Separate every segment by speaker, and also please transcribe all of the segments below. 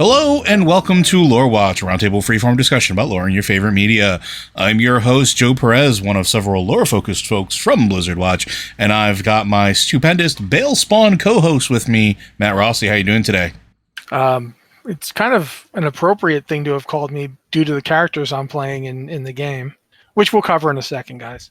Speaker 1: Hello and welcome to Lore Watch, a roundtable freeform discussion about lore and your favorite media. I'm your host, Joe Perez, one of several lore-focused folks from Blizzard Watch, and I've got my stupendous Bhaalspawn co-host with me, Matt Rossi. How you doing today?
Speaker 2: It's kind of an appropriate thing to have called me due to the characters I'm playing in the game, which we'll cover in a second, guys.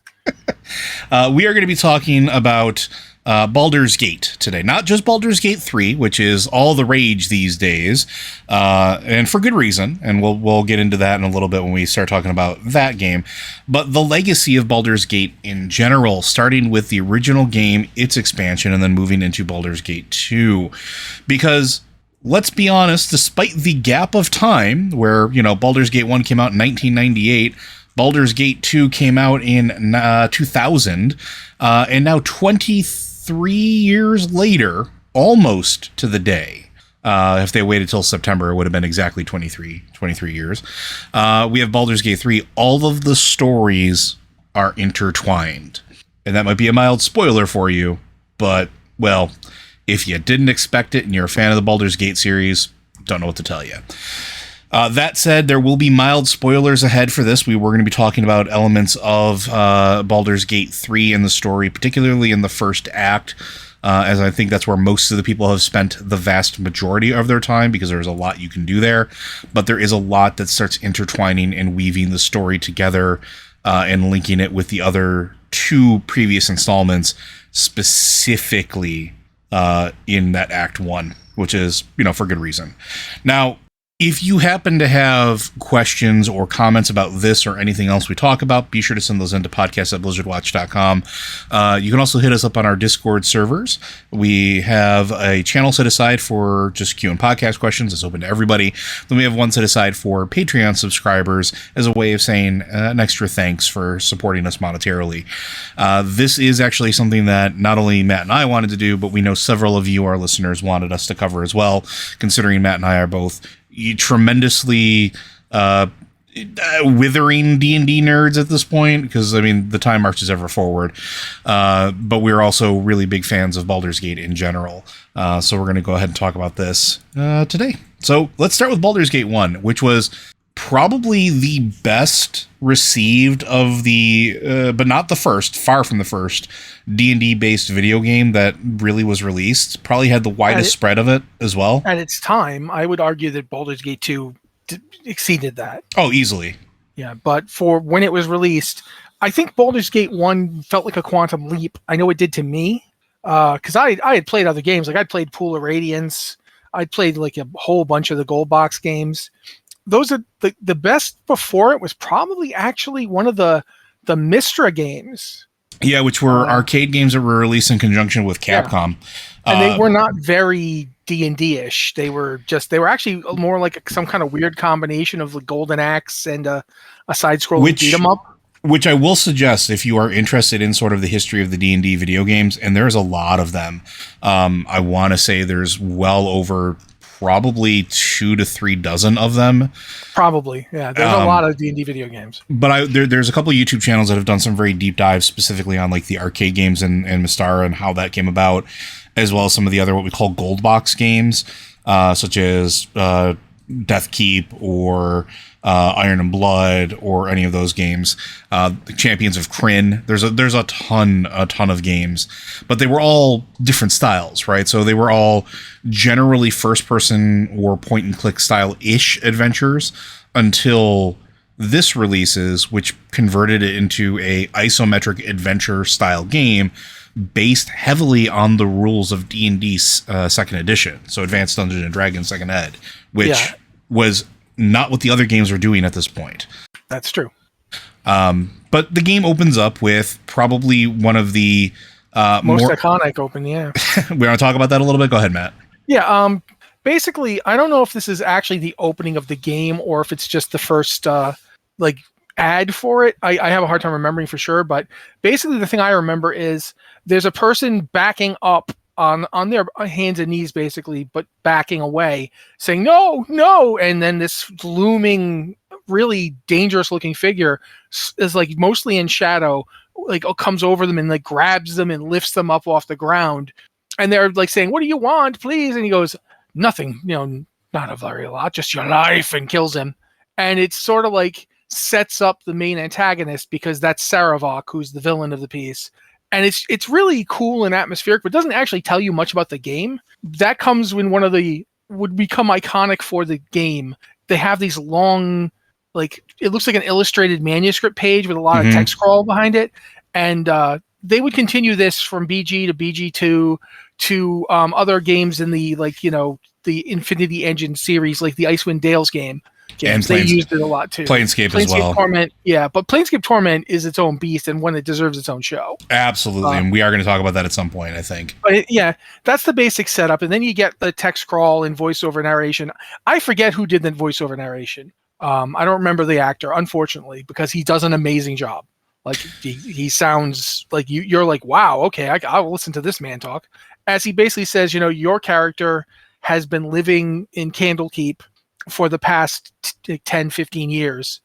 Speaker 1: We are going to be talking about Baldur's Gate today. Not just Baldur's Gate 3, which is all the rage these days, and for good reason, and we'll get into that in a little bit when we start talking about that game, but the legacy of Baldur's Gate in general, starting with the original game, its expansion, and then moving into Baldur's Gate 2. Because, let's be honest, despite the gap of time where, Baldur's Gate 1 came out in 1998, Baldur's Gate 2 came out in 2000, and now 23 years later, almost to the day, if they waited till September, it would have been exactly 23 years. We have Baldur's Gate 3. All of the stories are intertwined. And that might be a mild spoiler for you, but, well, if you didn't expect it and you're a fan of the Baldur's Gate series, don't know what to tell you. That said, there will be mild spoilers ahead for this. We're going to be talking about elements of Baldur's Gate 3 in the story, particularly in the first act, as I think that's where most of the people have spent the vast majority of their time, because there's a lot you can do there. But there is a lot that starts intertwining and weaving the story together and linking it with the other two previous installments, specifically in that Act 1, which is, for good reason. Now, if you happen to have questions or comments about this or anything else we talk about, be sure to send those into podcast@blizzardwatch.com. You can also hit us up on our Discord servers. We have a channel set aside for just Q and podcast questions. It's open to everybody. Then we have one set aside for Patreon subscribers as a way of saying an extra thanks for supporting us monetarily. This is actually something that not only Matt and I wanted to do, but we know several of you, our listeners, wanted us to cover as well, considering Matt and I are both tremendously withering D&D nerds at this point, because the time marches ever forward, but we're also really big fans of Baldur's Gate in general, so we're going to go ahead and talk about this today. So let's start with Baldur's Gate 1, which was probably the best received of the but not the first, far from the first D&D based video game that really was released. Probably had the widest spread of it as well. At
Speaker 2: its time, I would argue that Baldur's Gate 2 exceeded that.
Speaker 1: Oh, easily.
Speaker 2: Yeah, but for when it was released, I think Baldur's Gate 1 felt like a quantum leap. I know it did to me, because I had played other games. Like, I'd played Pool of Radiance. I'd played like a whole bunch of the Gold Box games. Those are the best before it was probably actually one of the Mistra games.
Speaker 1: Yeah, which were arcade games that were released in conjunction with Capcom.
Speaker 2: Yeah. And they were not very D&D-ish. They were actually more like some kind of weird combination of the Golden Axe and a side-scrolling beat-em-up.
Speaker 1: Which I will suggest, if you are interested in sort of the history of the D&D video games, and there's a lot of them. I want to say there's well over probably 2 to 3 dozen of them.
Speaker 2: Probably, yeah. There's a lot of D&D video games.
Speaker 1: But there's a couple of YouTube channels that have done some very deep dives specifically on like the arcade games and Mystara and how that came about, as well as some of the other what we call gold box games, such as Death Keep or Iron and Blood or any of those games. Champions of Krynn. There's a ton of games, but they were all different styles, right? So they were all generally first person or point and click style ish adventures until this releases, which converted it into a isometric adventure style game based heavily on the rules of D&D second edition. So Advanced Dungeons and Dragons second ed, which was not what the other games were doing at this point.
Speaker 2: That's true.
Speaker 1: But the game opens up with probably one of the
Speaker 2: most iconic open, yeah.
Speaker 1: We want to talk about that a little bit? Go ahead, Matt.
Speaker 2: Yeah, basically, I don't know if this is actually the opening of the game or if it's just the first ad for it. I have a hard time remembering for sure, but basically the thing I remember is there's a person backing up on their hands and knees, basically, but backing away, saying, no, and then this looming, really dangerous-looking figure is, like, mostly in shadow, like, comes over them and, like, grabs them and lifts them up off the ground, and they're, like, saying, what do you want, please? And he goes, nothing, not a very lot, just your life, and kills him. And it's sort of like sets up the main antagonist because that's Saravok, who's the villain of the piece. And it's really cool and atmospheric, but doesn't actually tell you much about the game. That comes when one of the would become iconic for the game. They have these long, like, it looks like an illustrated manuscript page with a lot of text scroll behind it. And they would continue this from BG to BG2 to other games in the, like, you know, the Infinity Engine series, like the Icewind Dale's game.
Speaker 1: And
Speaker 2: they used it a lot too.
Speaker 1: Planescape as well.
Speaker 2: Torment, yeah, but Planescape Torment is its own beast and one that deserves its own show.
Speaker 1: Absolutely, and we are going to talk about that at some point, I think.
Speaker 2: But yeah, that's the basic setup, and then you get the text scroll and voiceover narration. I forget who did the voiceover narration. I don't remember the actor, unfortunately, because he does an amazing job. Like he sounds like you're like, wow, okay, I'll listen to this man talk. As he basically says, you know, your character has been living in Candlekeep for the past 10, 15 years.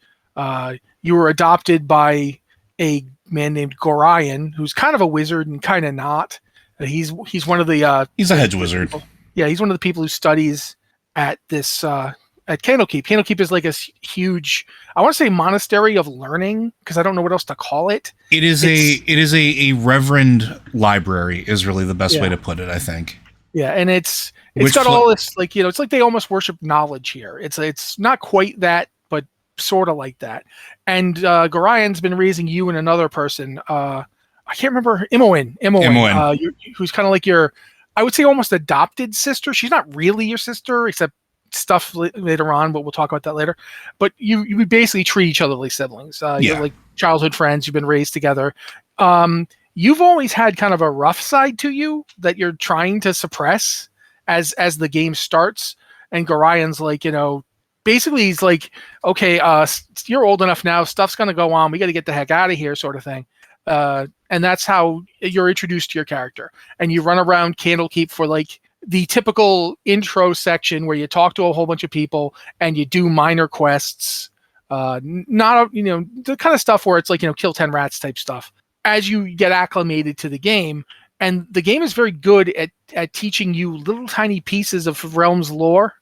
Speaker 2: You were adopted by a man named Gorion, who's kind of a wizard and kind of not. He's one of the...
Speaker 1: he's a hedge wizard.
Speaker 2: Yeah, he's one of the people who studies at this... at Candlekeep. Candlekeep is like a huge, I want to say monastery of learning, because I don't know what else to call it.
Speaker 1: It is a reverend library is really the best way to put it, I think.
Speaker 2: Yeah, and it's got all this, like, you know, it's like they almost worship knowledge here. It's not quite that, but sort of like that. And Gorion's been raising you and another person. I can't remember, Imoen, who's kind of like your, I would say almost adopted sister. She's not really your sister, except stuff later on, but we'll talk about that later. But you basically treat each other like siblings. You're like childhood friends. You've been raised together. You've always had kind of a rough side to you that you're trying to suppress as the game starts. And Gorion's like, you know, basically he's like, okay, you're old enough now. Stuff's going to go on. We got to get the heck out of here, sort of thing. And that's how you're introduced to your character. And you run around Candlekeep for like the typical intro section where you talk to a whole bunch of people and you do minor quests. Not, you know, the kind of stuff where it's like, you know, kill 10 rats type stuff as you get acclimated to the game. And the game is very good at teaching you little tiny pieces of Realm's lore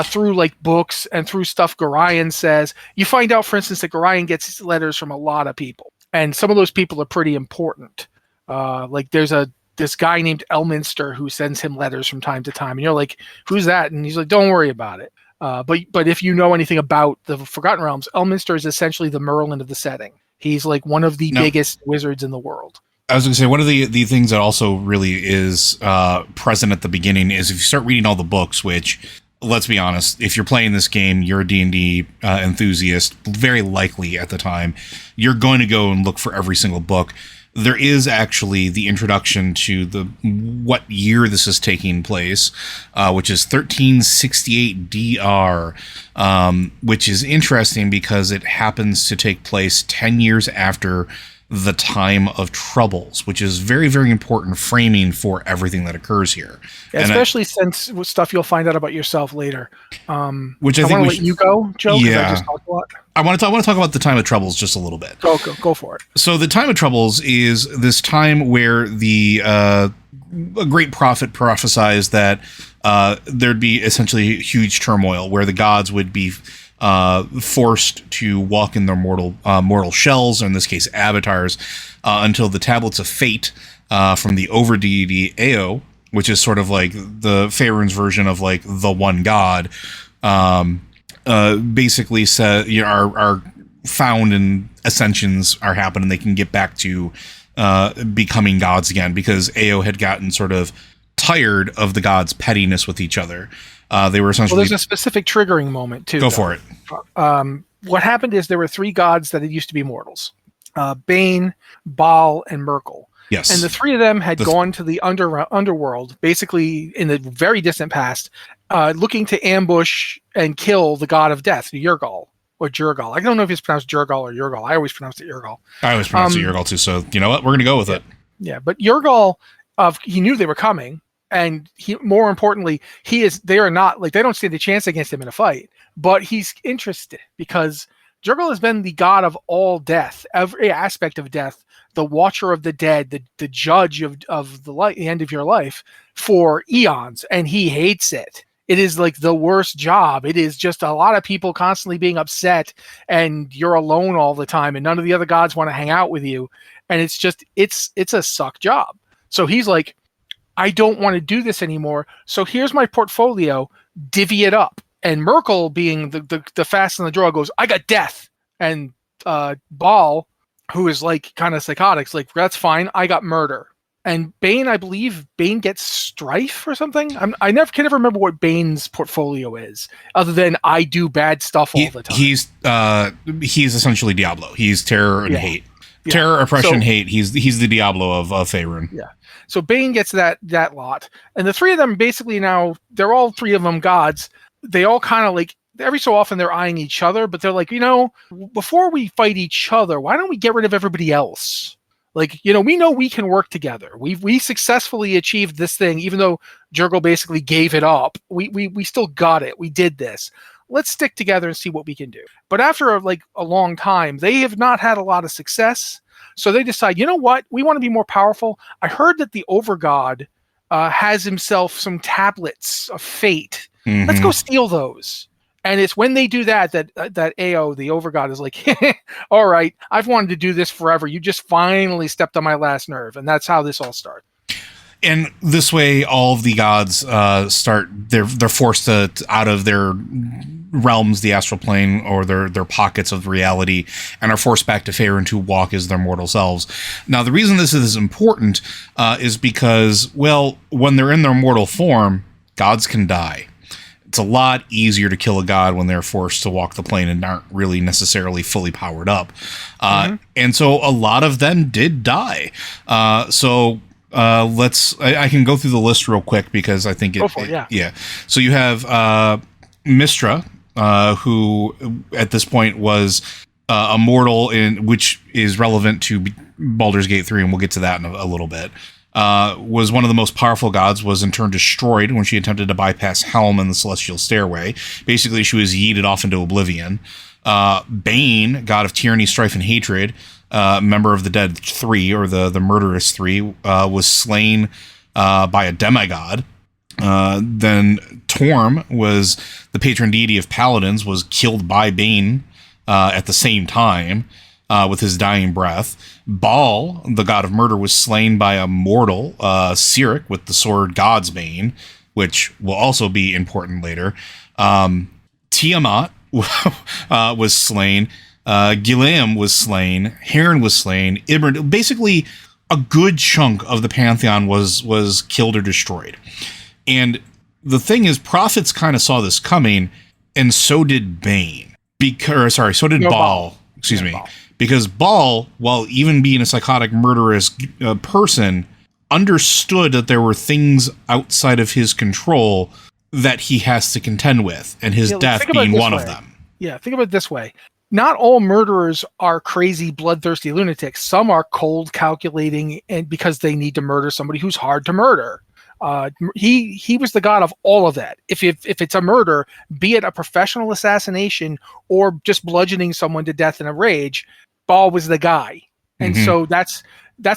Speaker 2: through like books and through stuff Gorion says. You find out, for instance, that Gorion gets letters from a lot of people. And some of those people are pretty important. Like there's this guy named Elminster who sends him letters from time to time. And you're like, who's that? And he's like, don't worry about it. But if you know anything about the Forgotten Realms, Elminster is essentially the Merlin of the setting. He's like one of the biggest wizards in the world.
Speaker 1: I was going to say, one of the things that also really is present at the beginning is if you start reading all the books, which, let's be honest, if you're playing this game, you're a D&D enthusiast, very likely at the time, you're going to go and look for every single book. There is actually the introduction to what year this is taking place, which is 1368 DR, which is interesting because it happens to take place 10 years after the time of troubles, which is very, very important framing for everything that occurs here.
Speaker 2: Yeah, especially since stuff you'll find out about yourself later.
Speaker 1: Which I think
Speaker 2: want to let you go, Joe.
Speaker 1: Yeah,
Speaker 2: I just talked a lot.
Speaker 1: I want to talk about the time of troubles just a little bit.
Speaker 2: Go for it.
Speaker 1: So the time of troubles is this time where a great prophet prophesies that there'd be essentially huge turmoil, where the gods would be forced to walk in their mortal shells, or in this case avatars, until the tablets of fate from the over deity Ao, which is sort of like the Faerun's version of like the one god, basically are found and ascensions are happening. They can get back to becoming gods again, because Ao had gotten sort of tired of the gods' pettiness with each other. They were essentially...
Speaker 2: Well, there's a specific triggering moment, too.
Speaker 1: Go for it.
Speaker 2: What happened is there were three gods that had used to be mortals. Bane, Bhaal, and Merkel.
Speaker 1: Yes.
Speaker 2: And the three of them had gone to the underworld, basically in the very distant past, looking to ambush and kill the god of death, Yurgal, or Jurgal. I don't know if it's pronounced Jurgal or Yurgal. I always pronounce it Yurgal.
Speaker 1: I always pronounce it Yurgal, too, so you know what? We're going to go with it.
Speaker 2: Yeah, but Yurgal, he knew they were coming. And more importantly, they don't stand a chance against him in a fight, but he's interested because Jurgal has been the god of all death, every aspect of death, the watcher of the dead, the judge of the end of your life for eons. And he hates it. It is like the worst job. It is just a lot of people constantly being upset, and you're alone all the time, and none of the other gods want to hang out with you. And it's a suck job. So he's like, I don't want to do this anymore. So here's my portfolio, divvy it up. And Merkel, being the fast and the draw, goes, I got death. And Bhaal, who is like kind of psychotic, is like, that's fine. I got murder. And Bane, I believe Bane gets strife or something. I can never remember what Bane's portfolio is, other than I do bad stuff all the time.
Speaker 1: He's essentially Diablo. He's terror and hate.
Speaker 2: Yeah.
Speaker 1: Terror, oppression, hate. He's the Diablo of Faerun.
Speaker 2: Yeah. So Bane gets that lot. And the three of them basically now, they're all three of them gods. They all kind of like, every so often they're eyeing each other, but they're like, before we fight each other, why don't we get rid of everybody else? Like, we know we can work together. We successfully achieved this thing, even though Jurgle basically gave it up. We still got it. We did this. Let's stick together and see what we can do. But after a long time, they have not had a lot of success. So they decide, you know what? We want to be more powerful. I heard that the Overgod has himself some tablets of fate. Mm-hmm. Let's go steal those. And it's when they do that AO, the Overgod, is like, all right, I've wanted to do this forever. You just finally stepped on my last nerve. And that's how this all starts.
Speaker 1: And this way, all of the gods they're forced out of their realms, the astral plane, or their pockets of reality, and are forced back to Faerun to walk as their mortal selves. Now, the reason this is important is because, well, when they're in their mortal form, gods can die. It's a lot easier to kill a god when they're forced to walk the plane and aren't really necessarily fully powered up. And so a lot of them did die. I can go through the list real quick because I think yeah. So you have Mystra, who at this point was a mortal, which is relevant to Baldur's Gate 3, and we'll get to that in a little bit. Was one of the most powerful gods, was in turn destroyed when she attempted to bypass Helm and the Celestial Stairway. Basically, she was yeeted off into oblivion. Bane, god of tyranny, strife, and hatred, member of the Dead 3, or the Murderous 3, was slain by a demigod. Then Torm was the patron deity of paladins, was killed by Bane at the same time. With his dying breath. Bhaal, the god of murder, was slain by a mortal, Cyric, with the sword God's Bane, which will also be important later. Tiamat was slain. Gileam was slain. Heron was slain. Ibrid, basically, a good chunk of the pantheon was killed or destroyed. And the thing is, prophets kind of saw this coming, and so did Bane. So did Bhaal. Excuse me. Bhaal. Because Bhaal, while even being a psychotic, murderous person, understood that there were things outside of his control that he has to contend with, and his death being one of them.
Speaker 2: Yeah, think about it this way. Not all murderers are crazy, bloodthirsty lunatics. Some are cold, calculating, and because they need to murder somebody who's hard to murder. He was the god of all of that. If it's a murder, be it a professional assassination or just bludgeoning someone to death in a rage, Bhaal was the guy. And so that's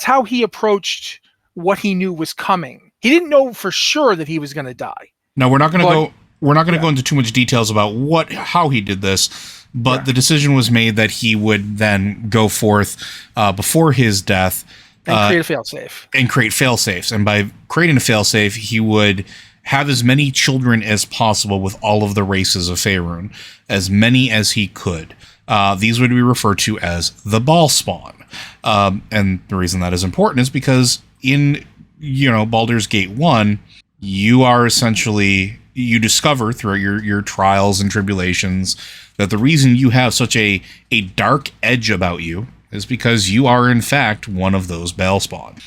Speaker 2: how he approached what he knew was coming. He didn't know for sure that he was going to die.
Speaker 1: Now we're not going to go into too much details about how he did this, but the decision was made that he would then go forth before his death
Speaker 2: and create a failsafe.
Speaker 1: And create failsafes. And by creating a failsafe, he would have as many children as possible with all of the races of Faerun, as many as he could. These would be referred to as the Bhaalspawn. And the reason that is important is because in, Baldur's Gate 1, you are essentially, you discover throughout your trials and tribulations that the reason you have such a dark edge about you is because you are, in fact, one of those Bhaalspawn.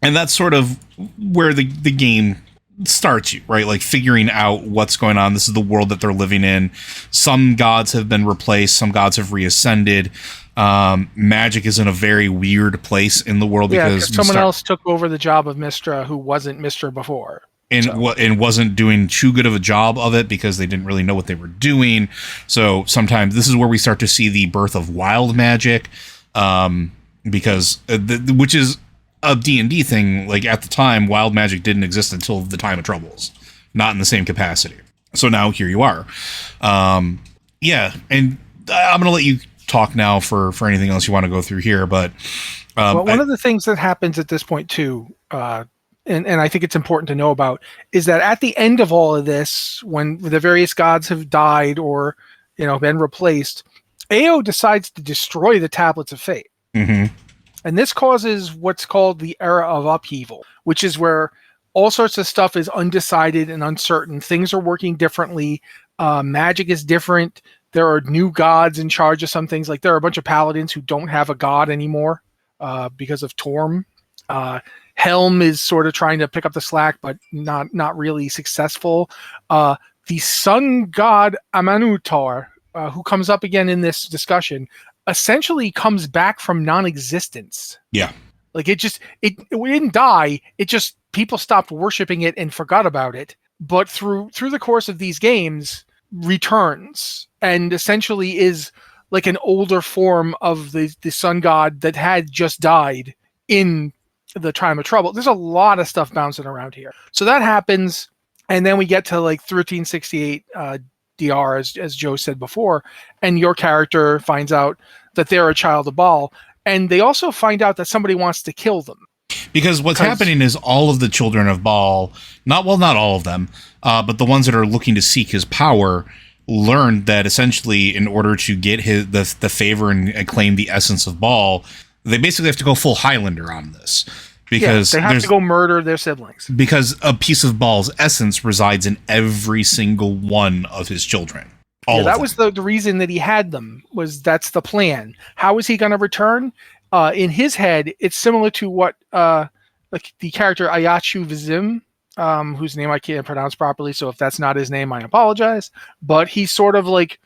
Speaker 1: And that's sort of where the game starts you, right? Like figuring out what's going on. This is the world that they're living in. Some gods have been replaced. Some gods have reascended. Magic is in a very weird place in the world because
Speaker 2: someone else took over the job of Mystra who wasn't Mystra before.
Speaker 1: And wasn't doing too good of a job of it because they didn't really know what they were doing. So sometimes this is where we start to see the birth of wild magic, because which is a D&D thing. Like at the time, wild magic didn't exist until the Time of Troubles. not in the same capacity. So now here you are. Yeah, and I'm going to let you talk now for anything else you want to go through here, but
Speaker 2: well, one of the things that happens at this point too, and I think it's important to know about, is that at the end of all of this, when the various gods have died or been replaced, Ao decides to destroy the Tablets of Fate.
Speaker 1: Mm-hmm.
Speaker 2: And this causes what's called the Era of Upheaval, which is where all sorts of stuff is undecided and uncertain. Things are working differently. Magic is different. There are new gods in charge of some things. Like there are a bunch of paladins who don't have a god anymore because of Torm. Helm is sort of trying to pick up the slack, but not really successful. The sun god Amanutar, who comes up again in this discussion, essentially comes back from non-existence.
Speaker 1: Yeah.
Speaker 2: Like it didn't die. It just, people stopped worshiping it and forgot about it. But through the course of these games, returns and essentially is like an older form of the sun god that had just died in the time of trouble. There's a lot of stuff bouncing around here. So that happens, and then we get to like 1368 DR, as Joe said before, and your character finds out that they're a child of Bhaal, and they also find out that somebody wants to kill them.
Speaker 1: Because what's happening is all of the children of Bhaal, not all of them, but the ones that are looking to seek his power, learned that essentially in order to get the favor and claim the essence of Bhaal, they basically have to go full Highlander on this. Because
Speaker 2: they have to go murder their siblings.
Speaker 1: Because a piece of Bhaal's essence resides in every single one of his children.
Speaker 2: That was the reason that he had them, that's the plan. How is he going to return? In his head, it's similar to what like the character Ayachu Vizim, whose name I can't pronounce properly, so if that's not his name, I apologize. But he's sort of like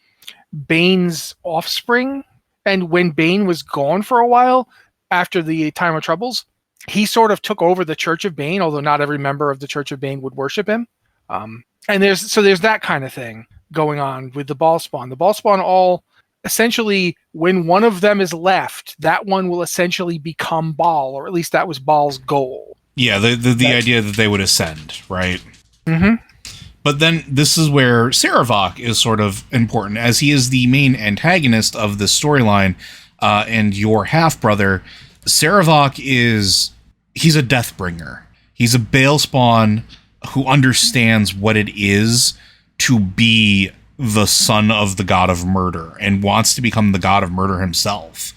Speaker 2: Bane's offspring, and when Bane was gone for a while, after the Time of Troubles, he sort of took over the Church of Bane, although not every member of the Church of Bane would worship him. And there's that kind of thing going on with the Bhaalspawn. The Bhaalspawn all essentially, when one of them is left, that one will essentially become Bhaal, or at least that was Bhaal's goal.
Speaker 1: Yeah, the idea that they would ascend, right?
Speaker 2: Mm-hmm.
Speaker 1: But then this is where Sarevok is sort of important, as he is the main antagonist of this storyline, and your half-brother. Sarevok he's a Deathbringer. He's a Bhaalspawn who understands what it is to be the son of the god of murder and wants to become the god of murder himself.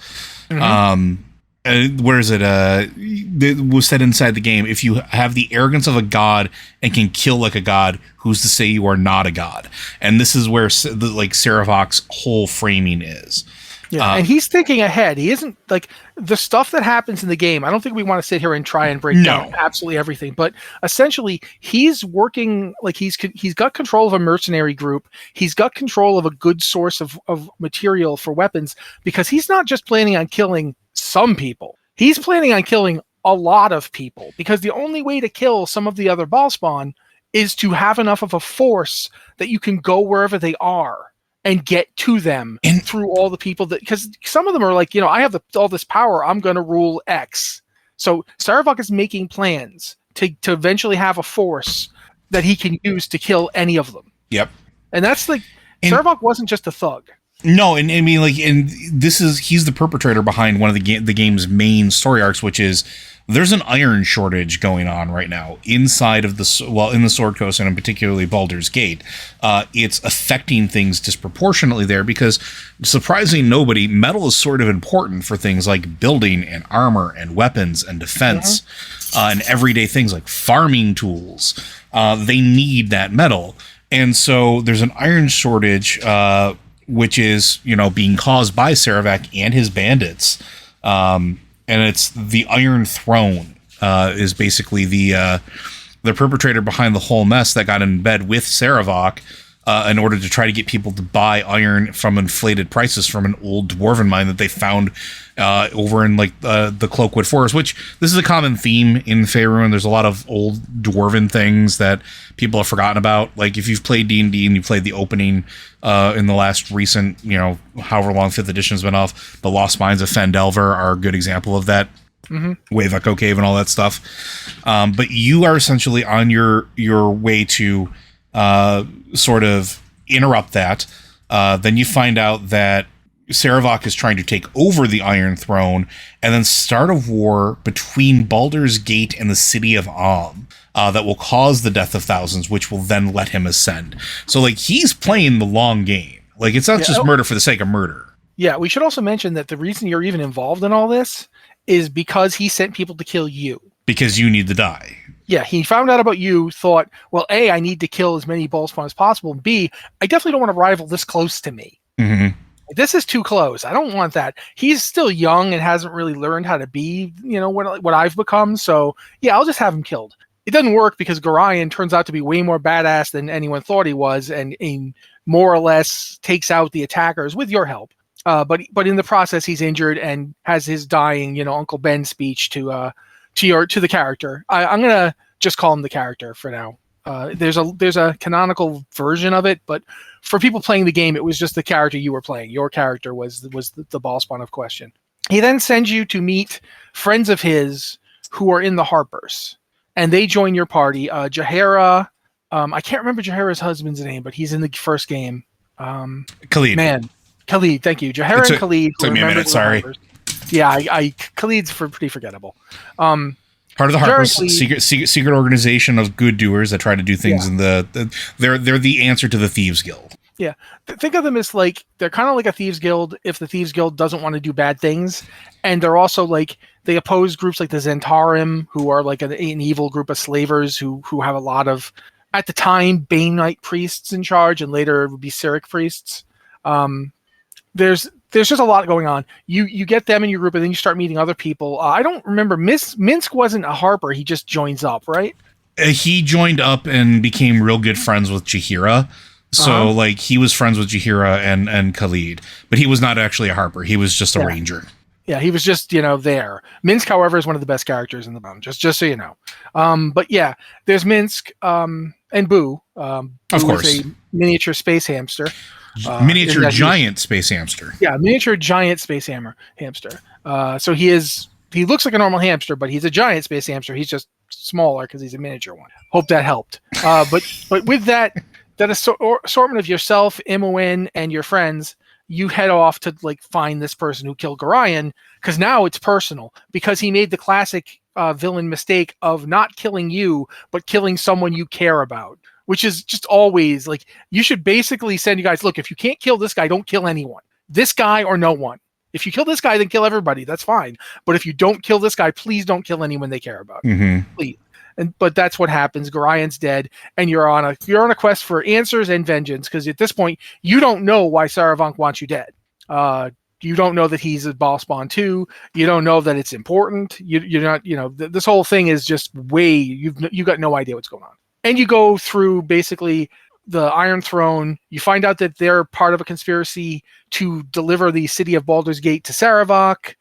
Speaker 1: Mm-hmm. Where is it? It was said inside the game, if you have the arrogance of a god and can kill like a god, who's to say you are not a god? And this is where Sarevok's whole framing is.
Speaker 2: Yeah, and he's thinking ahead. He isn't like the stuff that happens in the game. I don't think we want to sit here and try and break down absolutely everything, but essentially he's working like he's got control of a mercenary group. He's got control of a good source of material for weapons, because he's not just planning on killing some people. He's planning on killing a lot of people, because the only way to kill some of the other Bhaalspawn is to have enough of a force that you can go wherever they are and get to them through all the people that, because some of them are like, I have all this power, I'm going to rule X. So Sarevok is making plans to eventually have a force that he can use to kill any of them.
Speaker 1: Yep.
Speaker 2: And that's Sarevok wasn't just a thug.
Speaker 1: No, and I mean, he's the perpetrator behind one of the game's main story arcs, which is there's an iron shortage going on right now inside of in the Sword Coast, and particularly Baldur's Gate. It's affecting things disproportionately there because, surprising nobody, metal is sort of important for things like building and armor and weapons and defense, and everyday things like farming tools. They need that metal. And so there's an iron shortage, which is, being caused by Sarevok and his bandits. And it's the Iron Throne is basically the perpetrator behind the whole mess that got in bed with Sarevok in order to try to get people to buy iron from inflated prices from an old dwarven mine that they found over in the Cloakwood Forest, which this is a common theme in Faerun. There's a lot of old dwarven things that people have forgotten about. Like if you've played D&D and you played the opening in the last recent, however long 5th edition has been off, the Lost Mines of Phandelver are a good example of that. Wave Echo Cave and all that stuff. But you are essentially on your way to sort of interrupt that. Then you find out that Sarevok is trying to take over the Iron Throne and then start a war between Baldur's Gate and the city of Am that will cause the death of thousands, which will then let him ascend. So, like, he's playing the long game. Like, it's not just murder for the sake of murder.
Speaker 2: Yeah, we should also mention that the reason you're even involved in all this is because he sent people to kill you. Because
Speaker 1: you need to die.
Speaker 2: Yeah, he found out about you, thought, well, A, I need to kill as many Bhaalspawn as possible. And B, I definitely don't want a rival this close to me.
Speaker 1: Mm-hmm.
Speaker 2: This is too close. I don't want that. He's still young and hasn't really learned how to be, what I've become. So, yeah, I'll just have him killed. It doesn't work because Gorion turns out to be way more badass than anyone thought he was and more or less takes out the attackers with your help. But in the process, he's injured and has his dying, Uncle Ben speech to the character. I'm gonna just call him the character for now. There's a canonical version of it, but for people playing the game, it was just the character you were playing. Your character was the Bhaalspawn of question. He then sends you to meet friends of his who are in the Harpers, and they join your party. Jaheira, I can't remember Jaheira's husband's name, but he's in the first game.
Speaker 1: Khalid.
Speaker 2: Khalid, thank you. Jaheira and Khalid.
Speaker 1: Took me a minute, sorry.
Speaker 2: Harpers. Yeah, Khalid's pretty forgettable.
Speaker 1: Part of the Harpers, secret organization of good doers that try to do things in they're the answer to the Thieves Guild.
Speaker 2: Yeah, think of them as like they're kind of like a Thieves Guild if the Thieves Guild doesn't want to do bad things, and they're also like they oppose groups like the Zentarim, who are like an evil group of slavers who have a lot of, at the time, Bane Knight priests in charge, and later it would be Cyric priests. There's just a lot going on. You get them in your group, and then you start meeting other people. I don't remember. Minsk wasn't a Harper. He just joins up, right?
Speaker 1: He joined up and became real good friends with Jaheira. So, like, he was friends with Jaheira and Khalid. But he was not actually a Harper. He was just a ranger.
Speaker 2: Yeah, he was just, there. Minsk, however, is one of the best characters in the game, just so you know. But, yeah, there's Minsk and Boo. Of
Speaker 1: course.
Speaker 2: Is a miniature space hamster.
Speaker 1: Miniature giant space hamster.
Speaker 2: Yeah, miniature giant space hamster. So he looks like a normal hamster, but he's a giant space hamster. He's just smaller because he's a miniature one. Hope that helped. But with that assortment of yourself, Imoen, and your friends, you head off to like find this person who killed Gorion, because now it's personal, because he made the classic villain mistake of not killing you, but killing someone you care about. Which is just always like, you should basically send you guys, look, if you can't kill this guy, don't kill anyone. This guy or no one. If you kill this guy, then kill everybody. That's fine. But if you don't kill this guy, please don't kill anyone they care about.
Speaker 1: Mm-hmm.
Speaker 2: Please. But that's what happens. Gorion's dead, and you're on a quest for answers and vengeance, because at this point, you don't know why Sarevok wants you dead. You don't know that he's a Bhaalspawn too. You don't know that it's important. You're not, this whole thing is just you got no idea what's going on. And you go through basically the Iron Throne. You find out that they're part of a conspiracy to deliver the city of Baldur's Gate to Sarevok.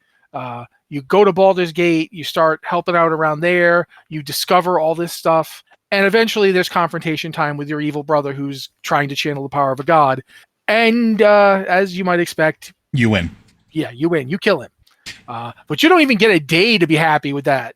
Speaker 2: You go to Baldur's Gate. You start helping out around there. You discover all this stuff. And eventually there's confrontation time with your evil brother who's trying to channel the power of a god. And as you might expect...
Speaker 1: You win.
Speaker 2: Yeah, you win. You kill him. But you don't even get a day to be happy with that.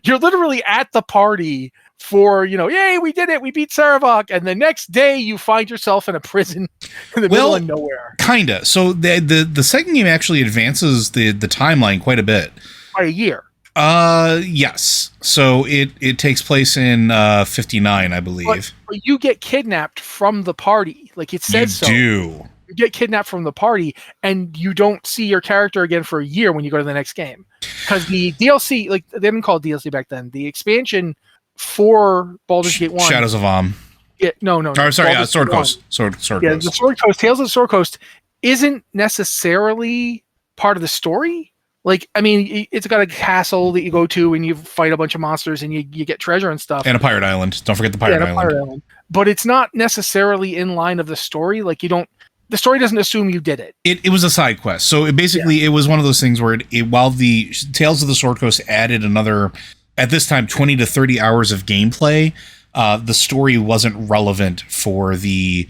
Speaker 2: You're literally at the party for, yay, we did it, we beat Sarevok, and the next day you find yourself in a prison in the middle of nowhere.
Speaker 1: Kinda. So the second game actually advances the timeline quite a bit.
Speaker 2: By a year.
Speaker 1: Yes. So it takes place in 59, I believe.
Speaker 2: But you get kidnapped from the party. Like it says so.
Speaker 1: You
Speaker 2: get kidnapped from the party, and you don't see your character again for a year when you go to the next game. Because the DLC, like they didn't call it DLC back then, the expansion for Baldur's Gate 1.
Speaker 1: Shadows of Am.
Speaker 2: Yeah, no.
Speaker 1: Oh, sorry, Sword Coast. Sword
Speaker 2: Coast.
Speaker 1: The
Speaker 2: Sword Coast, Tales of the Sword Coast isn't necessarily part of the story. Like, I mean, it's got a castle that you go to and you fight a bunch of monsters and you get treasure and stuff.
Speaker 1: And a pirate island. Don't forget the pirate island.
Speaker 2: But it's not necessarily in line of the story. Like, the story doesn't assume you did it.
Speaker 1: It was a side quest. So it was one of those things where while the Tales of the Sword Coast added another, at this time, 20 to 30 hours of gameplay, the story wasn't relevant for the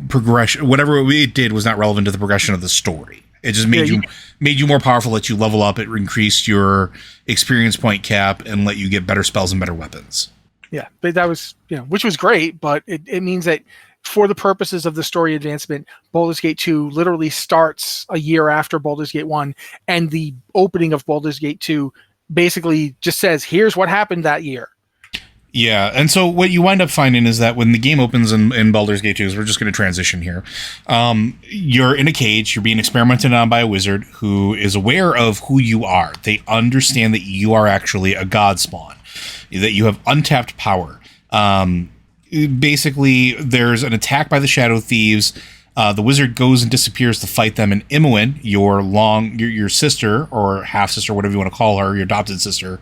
Speaker 1: progression. Whatever it did was not relevant to the progression of the story. It just made you more powerful, let you level up. It increased your experience point cap and let you get better spells and better weapons.
Speaker 2: Yeah, but that was, which was great, but it means that for the purposes of the story advancement, Baldur's Gate 2 literally starts a year after Baldur's Gate 1, and the opening of Baldur's Gate 2 basically just says, here's what happened that year.
Speaker 1: Yeah, and so what you wind up finding is that when the game opens in Baldur's Gate 2, we're just going to transition here, you're in a cage, you're being experimented on by a wizard who is aware of who you are. They understand that you are actually a god spawn, that you have untapped power. Basically, there's an attack by the Shadow Thieves. The wizard goes and disappears to fight them, and Imoen, your sister, or half-sister, whatever you want to call her, your adopted sister,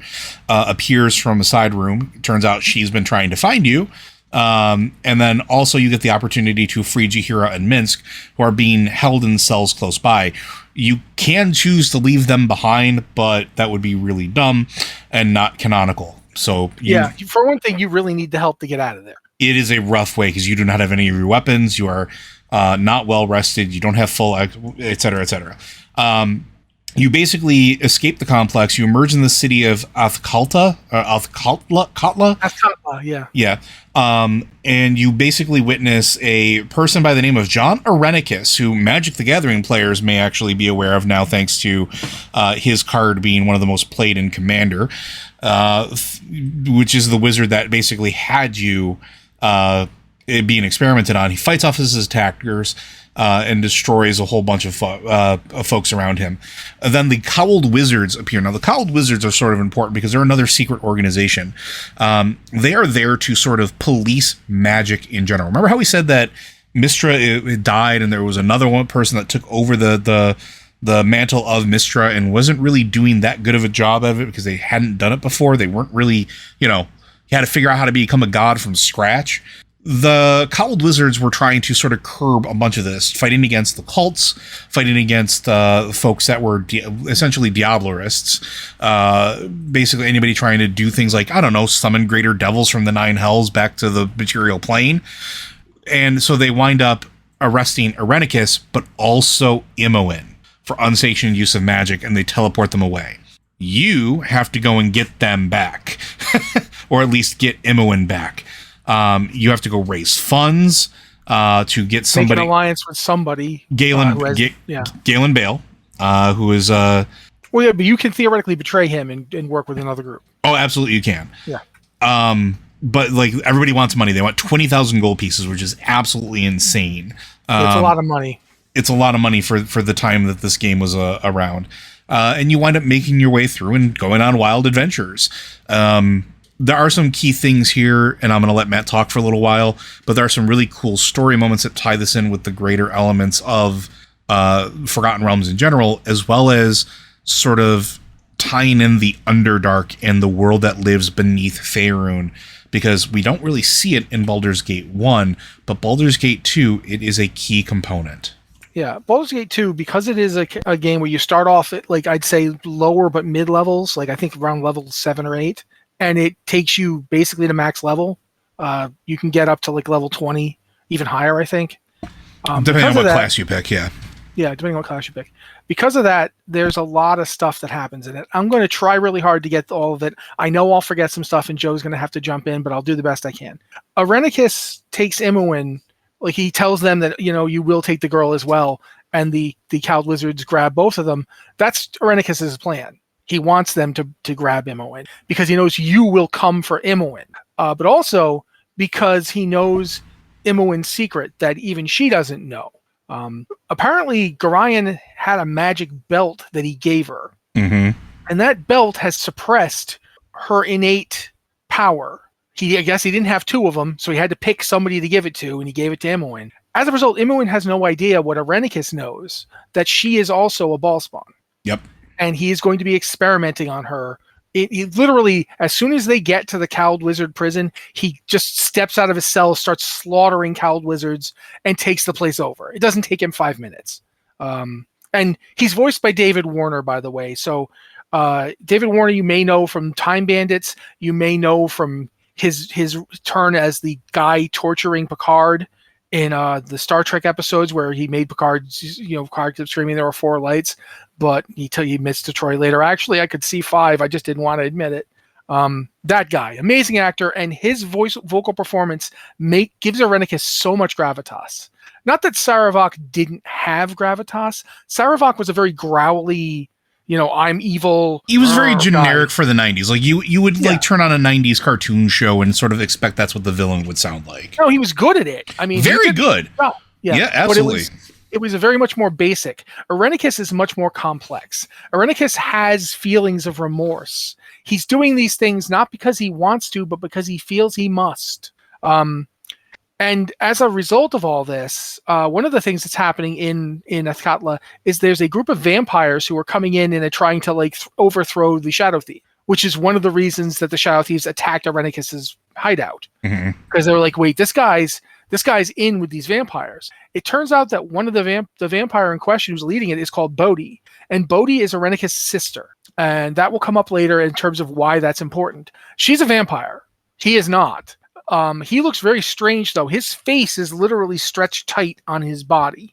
Speaker 1: appears from a side room. It turns out she's been trying to find you. And then also you get the opportunity to free Jaheira and Minsk, who are being held in cells close by. You can choose to leave them behind, but that would be really dumb and not canonical. So
Speaker 2: for one thing, you really need the help to get out of there.
Speaker 1: It is a rough way because you do not have any of your weapons. You are not well rested. You don't have full, et cetera, et cetera. You basically escape the complex. You emerge in the city of Athkatla.
Speaker 2: Yeah.
Speaker 1: Yeah. And you basically witness a person by the name of John Irenicus, who Magic the Gathering players may actually be aware of now, thanks to his card being one of the most played in Commander, which is the wizard that basically had you being experimented on. He fights off his attackers and destroys a whole bunch of folks around him. Then the Cowled Wizards appear. Now, the Cowled Wizards are sort of important because they're another secret organization. They are there to sort of police magic in general. Remember how we said that Mystra died and there was another one person that took over the mantle of Mystra and wasn't really doing that good of a job of it because they hadn't done it before. They weren't really, you had to figure out how to become a god from scratch. The Cowled Wizards were trying to sort of curb a bunch of this, fighting against the cults, fighting against folks that were essentially Diablerists. Basically anybody trying to do things like, summon greater devils from the nine hells back to the material plane. And so they wind up arresting Irenicus, but also Imoen for unsanctioned use of magic, and they teleport them away. You have to go and get them back, or at least get Imoen back. You have to go raise funds to get somebody.
Speaker 2: Make an alliance with somebody.
Speaker 1: Galen Bale, who is. Well,
Speaker 2: yeah, but you can theoretically betray him and work with another group.
Speaker 1: Oh, absolutely, you can.
Speaker 2: Yeah.
Speaker 1: But like everybody wants money. They want 20,000 gold pieces, which is absolutely insane.
Speaker 2: It's a lot of money.
Speaker 1: It's a lot of money for the time that this game was around. And you wind up making your way through and going on wild adventures. There are some key things here, and I'm going to let Matt talk for a little while, but there are some really cool story moments that tie this in with the greater elements of Forgotten Realms in general, as well as sort of tying in the Underdark and the world that lives beneath Faerun, because we don't really see it in Baldur's Gate 1, but Baldur's Gate 2, it is a key component.
Speaker 2: Yeah, Baldur's Gate 2, because it is a game where you start off at, I'd say lower but mid levels, I think around level 7 or 8, and it takes you basically to max level. You can get up to level 20, even higher, I think.
Speaker 1: Depending on what class you pick, yeah.
Speaker 2: Yeah, depending on what class you pick. Because of that, there's a lot of stuff that happens in it. I'm going to try really hard to get all of it. I know I'll forget some stuff, and Joe's going to have to jump in, but I'll do the best I can. Irenicus takes Imoen. He tells them that, you will take the girl as well, and the Cowled Wizards grab both of them. That's Irenicus's plan. He wants them to grab Imoen because he knows you will come for Imoen. But also because he knows Imoen's secret that even she doesn't know. Apparently, Gorion had a magic belt that he gave her.
Speaker 1: Mm-hmm.
Speaker 2: And that belt has suppressed her innate power. I guess he didn't have two of them, so he had to pick somebody to give it to, and he gave it to Imoen. As a result, Imoen has no idea what Irenicus knows, that she is also a Bhaalspawn.
Speaker 1: Yep.
Speaker 2: And he is going to be experimenting on her. He literally, as soon as they get to the Cowled Wizard prison, he just steps out of his cell, starts slaughtering Cowled Wizards, and takes the place over. It doesn't take him 5 minutes. And he's voiced by David Warner, by the way. So David Warner, you may know from Time Bandits. You may know from his turn as the guy torturing Picard in the Star Trek episodes where he made Picard, Picard kept screaming there were 4 lights, but he missed to Troy later. Actually, I could see 5. I just didn't want to admit it. That guy, amazing actor, and his vocal performance gives Irenicus so much gravitas. Not that Saravak didn't have gravitas. Saravak was a very growly, I'm evil.
Speaker 1: He was very generic
Speaker 2: guy.
Speaker 1: for the 90s. Like you would like turn on a 90s cartoon show and sort of expect that's what the villain would sound like.
Speaker 2: No, he was good at it. I mean,
Speaker 1: very good.
Speaker 2: Well,
Speaker 1: yeah, absolutely.
Speaker 2: But it was a very much more basic. Irenicus is much more complex. Irenicus has feelings of remorse. He's doing these things not because he wants to, but because he feels he must. And as a result of all this, one of the things that's happening in Azkatla is there's a group of vampires who are coming in and they're trying to overthrow the Shadow Thief, which is one of the reasons that the Shadow Thieves attacked Irenicus's hideout. Because they were like, wait, this guy's in with these vampires. It turns out that one of the vampire in question who's leading it is called Bodhi, and Bodhi is Irenicus' sister, and that will come up later in terms of why that's important. She's a vampire. He is not. He looks very strange, though. His face is literally stretched tight on his body.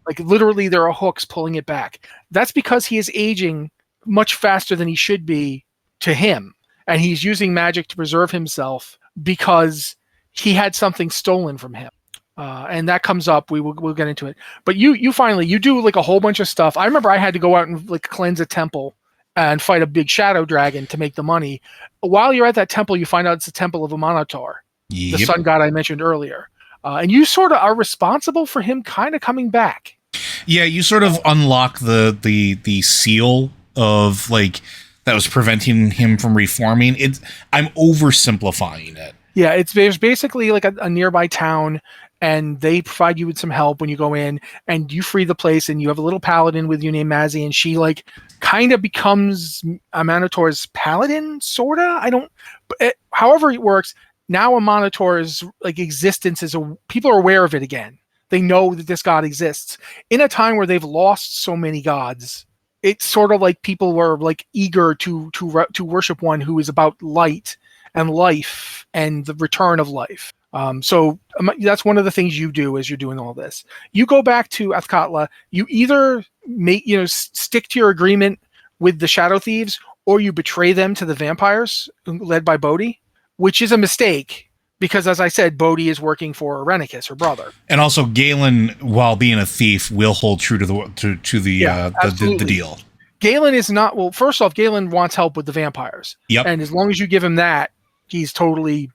Speaker 2: Like, literally, there are hooks pulling it back. That's because he is aging much faster than he should be to him, and he's using magic to preserve himself because he had something stolen from him. And that comes up. We'll get into it. But you finally do like a whole bunch of stuff. I remember I had to go out and like cleanse a temple and fight a big shadow dragon to make the money. While you're at that temple, you find out it's the temple of a Minotaur, the sun god I mentioned earlier. And you sort of are responsible for him kind of coming back.
Speaker 1: Yeah, you sort of unlock the seal of like that was preventing him from reforming. I'm oversimplifying it.
Speaker 2: Yeah, there's basically like a nearby town, and they provide you with some help when you go in, and you free the place, and you have a little paladin with you named Mazzy, and she like kind of becomes a Minotaur's paladin, sorta. However it works. Now a Minotaur's like existence people are aware of it again. They know that this god exists in a time where they've lost so many gods. It's sort of like people were like eager to worship one who is about light and life and the return of life. So that's one of the things you do as you're doing all this. You go back to Azkatla. You either stick to your agreement with the Shadow Thieves, or you betray them to the vampires led by Bodhi, which is a mistake because, as I said, Bodhi is working for Irenicus, her brother.
Speaker 1: And also, Galen, while being a thief, will hold true to the deal.
Speaker 2: Galen is not. Well, first off, Galen wants help with the vampires.
Speaker 1: Yep.
Speaker 2: And as long as you give him that, he's totally,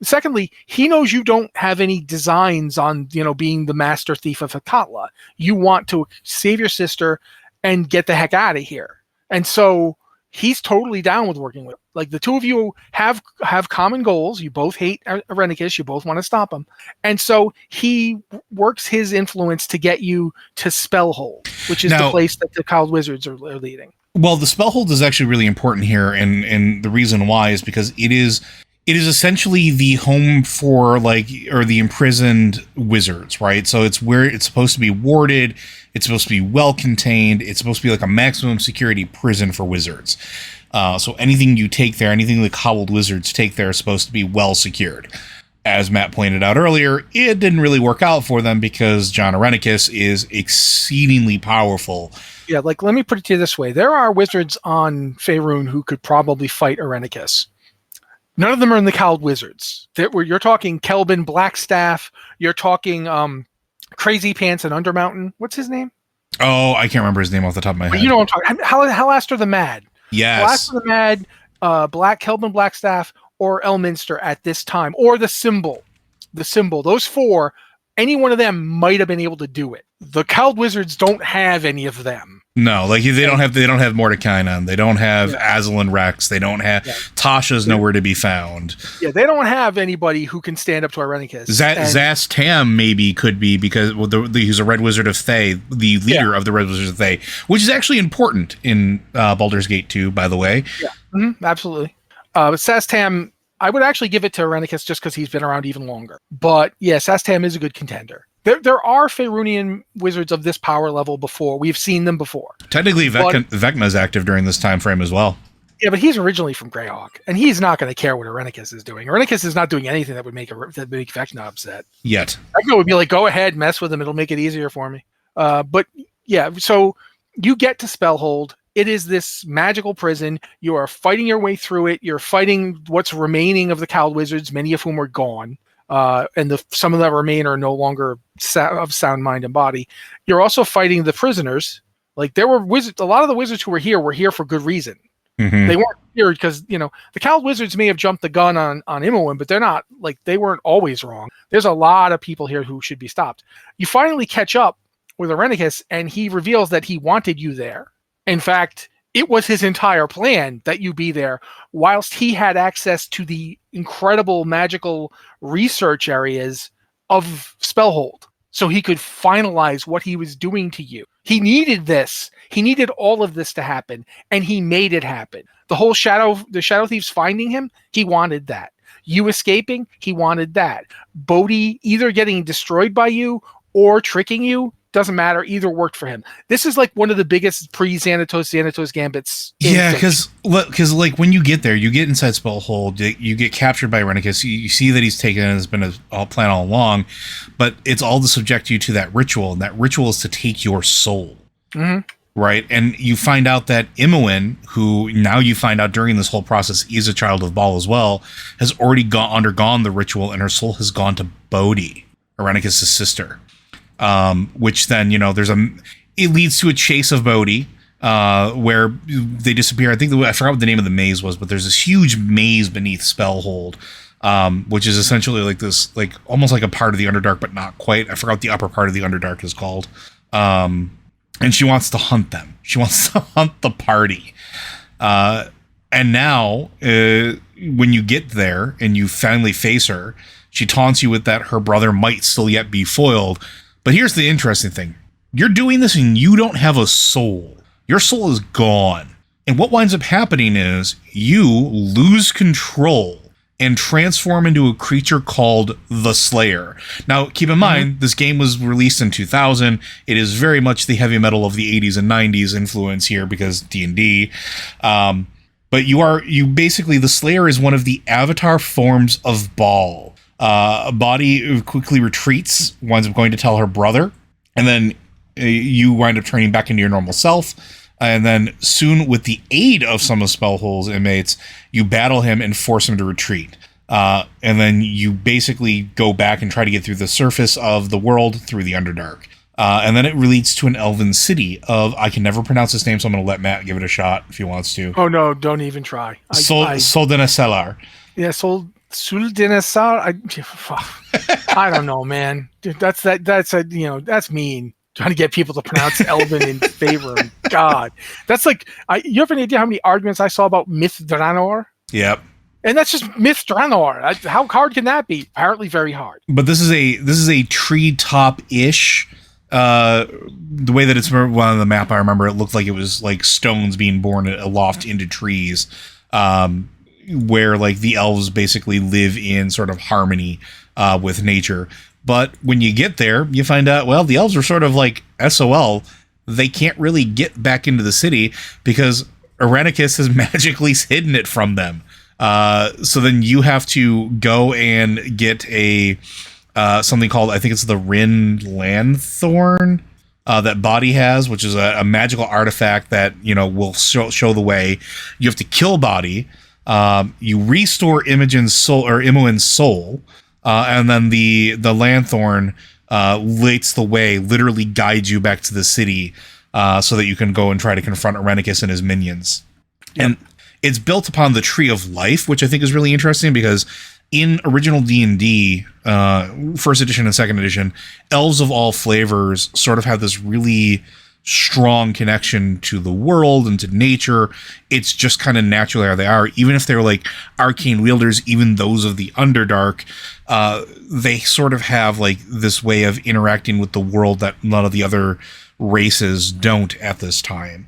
Speaker 2: Secondly, he knows you don't have any designs on, being the master thief of Azkatla. You want to save your sister and get the heck out of here. And so he's totally down with working with him. Like, the two of you have common goals. You both hate Irenicus. You both want to stop him. And so he works his influence to get you to Spellhold, which is the place that the Cowled Wizards are leading.
Speaker 1: Well, the Spellhold is actually really important here, and the reason why is because it is essentially the home for the imprisoned wizards, right? So it's where it's supposed to be warded. It's supposed to be well contained. It's supposed to be like a maximum security prison for wizards. So anything you take there, anything the Cowled Wizards take there is supposed to be well secured. As Matt pointed out earlier, it didn't really work out for them because John Irenicus is exceedingly powerful.
Speaker 2: Yeah, let me put it to you this way. There are wizards on Faerun who could probably fight Irenicus. None of them are in the Cowled Wizards. You're talking Kelvin Blackstaff. You're talking Crazy Pants and Undermountain. What's his name?
Speaker 1: Oh, I can't remember his name off the top of my head.
Speaker 2: You know what I'm talking. Halaster the Mad.
Speaker 1: Yes.
Speaker 2: Halaster the Mad, Kelvin Blackstaff, or Elminster at this time, or the Symbol. Those four. Any one of them might have been able to do it. The Cowled Wizards don't have any of them.
Speaker 1: No, they don't have Mordekainen. They don't have Azul Rex. They don't have Tasha's nowhere to be found.
Speaker 2: Yeah, they don't have anybody who can stand up to Irenicus.
Speaker 1: Zast Tam maybe could be because he's a Red Wizard of Thay, the leader of the Red Wizards of Thay, which is actually important in Baldur's Gate 2, by the way.
Speaker 2: Yeah, absolutely. But Sastam, I would actually give it to Irenicus just because he's been around even longer. But yeah, Sastam is a good contender. There are Faerunian wizards of this power level before. We've seen them before.
Speaker 1: Technically, Vecna's active during this time frame as well.
Speaker 2: Yeah, but he's originally from Greyhawk, and he's not going to care what Irenicus is doing. Irenicus is not doing anything that would make Vecna upset.
Speaker 1: Yet.
Speaker 2: Vecna would be like, go ahead, mess with him. It'll make it easier for me. But yeah, so you get to Spellhold. It is this magical prison. You are fighting your way through it. You're fighting what's remaining of the Cowled Wizards, many of whom are gone. And some of that remain are no longer of sound mind and body. You're also fighting the prisoners. Like there were wizards, a lot of the wizards who were here for good reason.
Speaker 1: Mm-hmm.
Speaker 2: They weren't here because, the Cowled Wizards may have jumped the gun on Imoen, but they're not, like, they weren't always wrong. There's a lot of people here who should be stopped. You finally catch up with Irenicus, and he reveals that he wanted you there. In fact, it was his entire plan that you be there, whilst he had access to the incredible magical research areas of Spellhold, so he could finalize what he was doing to you. He needed this. He needed all of this to happen, and he made it happen. The Shadow Thieves finding him, he wanted that. You escaping, he wanted that. Bodhi either getting destroyed by you or tricking you, doesn't matter. Either worked for him. This is like one of the biggest pre-Xanatos gambits.
Speaker 1: Yeah, because like when you get there, you get inside Spellhold, you get captured by Irenicus, you see that he's taken and has been a plan all along, but it's all to subject you to that ritual, and that ritual is to take your soul.
Speaker 2: Mm-hmm.
Speaker 1: Right, and you find out that Imoen, who now you find out during this whole process is a child of Bhaal as well, has already undergone the ritual, and her soul has gone to Bodhi, Irenicus' sister. Which then, it leads to a chase of Bodhi, where they disappear. I forgot what the name of the maze was, but there's this huge maze beneath Spellhold, which is essentially like this, like almost like a part of the Underdark, but not quite. I forgot what the upper part of the Underdark is called. And she wants to hunt them. She wants to hunt the party. And now, when you get there and you finally face her, she taunts you with that her brother might still yet be foiled. But here's the interesting thing. You're doing this and you don't have a soul. Your soul is gone. And what winds up happening is you lose control and transform into a creature called the Slayer. Now, keep in mind, this game was released in 2000. It is very much the heavy metal of the 80s and 90s influence here because D&D. But the Slayer is one of the avatar forms of Bhaal. Body quickly retreats, winds up going to tell her brother, and then you wind up turning back into your normal self. And then soon, with the aid of some of Spellhold's inmates, you battle him and force him to retreat. And then you basically go back and try to get through the surface of the world through the Underdark. And then it leads to an elven city of, I can never pronounce his name, so I'm going to let Matt give it a shot if he wants to.
Speaker 2: Oh, no, don't even try.
Speaker 1: Soldenaselar.
Speaker 2: Yeah, Soldenaselar. I don't know, man. Dude, that's mean. Trying to get people to pronounce Elven in favor of God. That's like, you have any idea how many arguments I saw about Myth Dranor?
Speaker 1: Yep.
Speaker 2: And that's just Myth Dranor. How hard can that be? Apparently very hard.
Speaker 1: But this is a treetop-ish. The way that it's on the map, I remember it looked like it was like stones being born aloft into trees, where like the elves basically live in sort of harmony with nature. But when you get there, you find out, well, the elves are sort of like SOL. They can't really get back into the city because Irenicus has magically hidden it from them. So then you have to go and get a something called, I think it's the Rin Lanthorn that Body has, which is a magical artifact that, will show the way. You have to kill Body. You restore Imogen's soul. And then the Lanthorn lights the way, literally guides you back to the city so that you can go and try to confront Irenicus and his minions. Yep. And it's built upon the Tree of Life, which I think is really interesting because in original D&D, first edition and second edition, elves of all flavors sort of have this really strong connection to the world and to nature. It's just kind of naturally how they are. Even if they're like arcane wielders, even those of the Underdark, they sort of have like this way of interacting with the world that none of the other races don't at this time.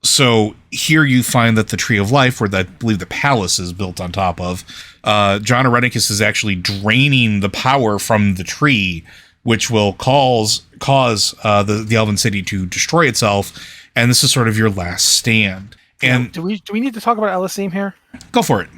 Speaker 1: So here you find that the Tree of Life, where I believe the palace is built on top of, John Irenicus is actually draining the power from the tree, which will cause the Elven City to destroy itself, and this is sort of your last stand. And
Speaker 2: do we need to talk about Elysium here?
Speaker 1: go for it.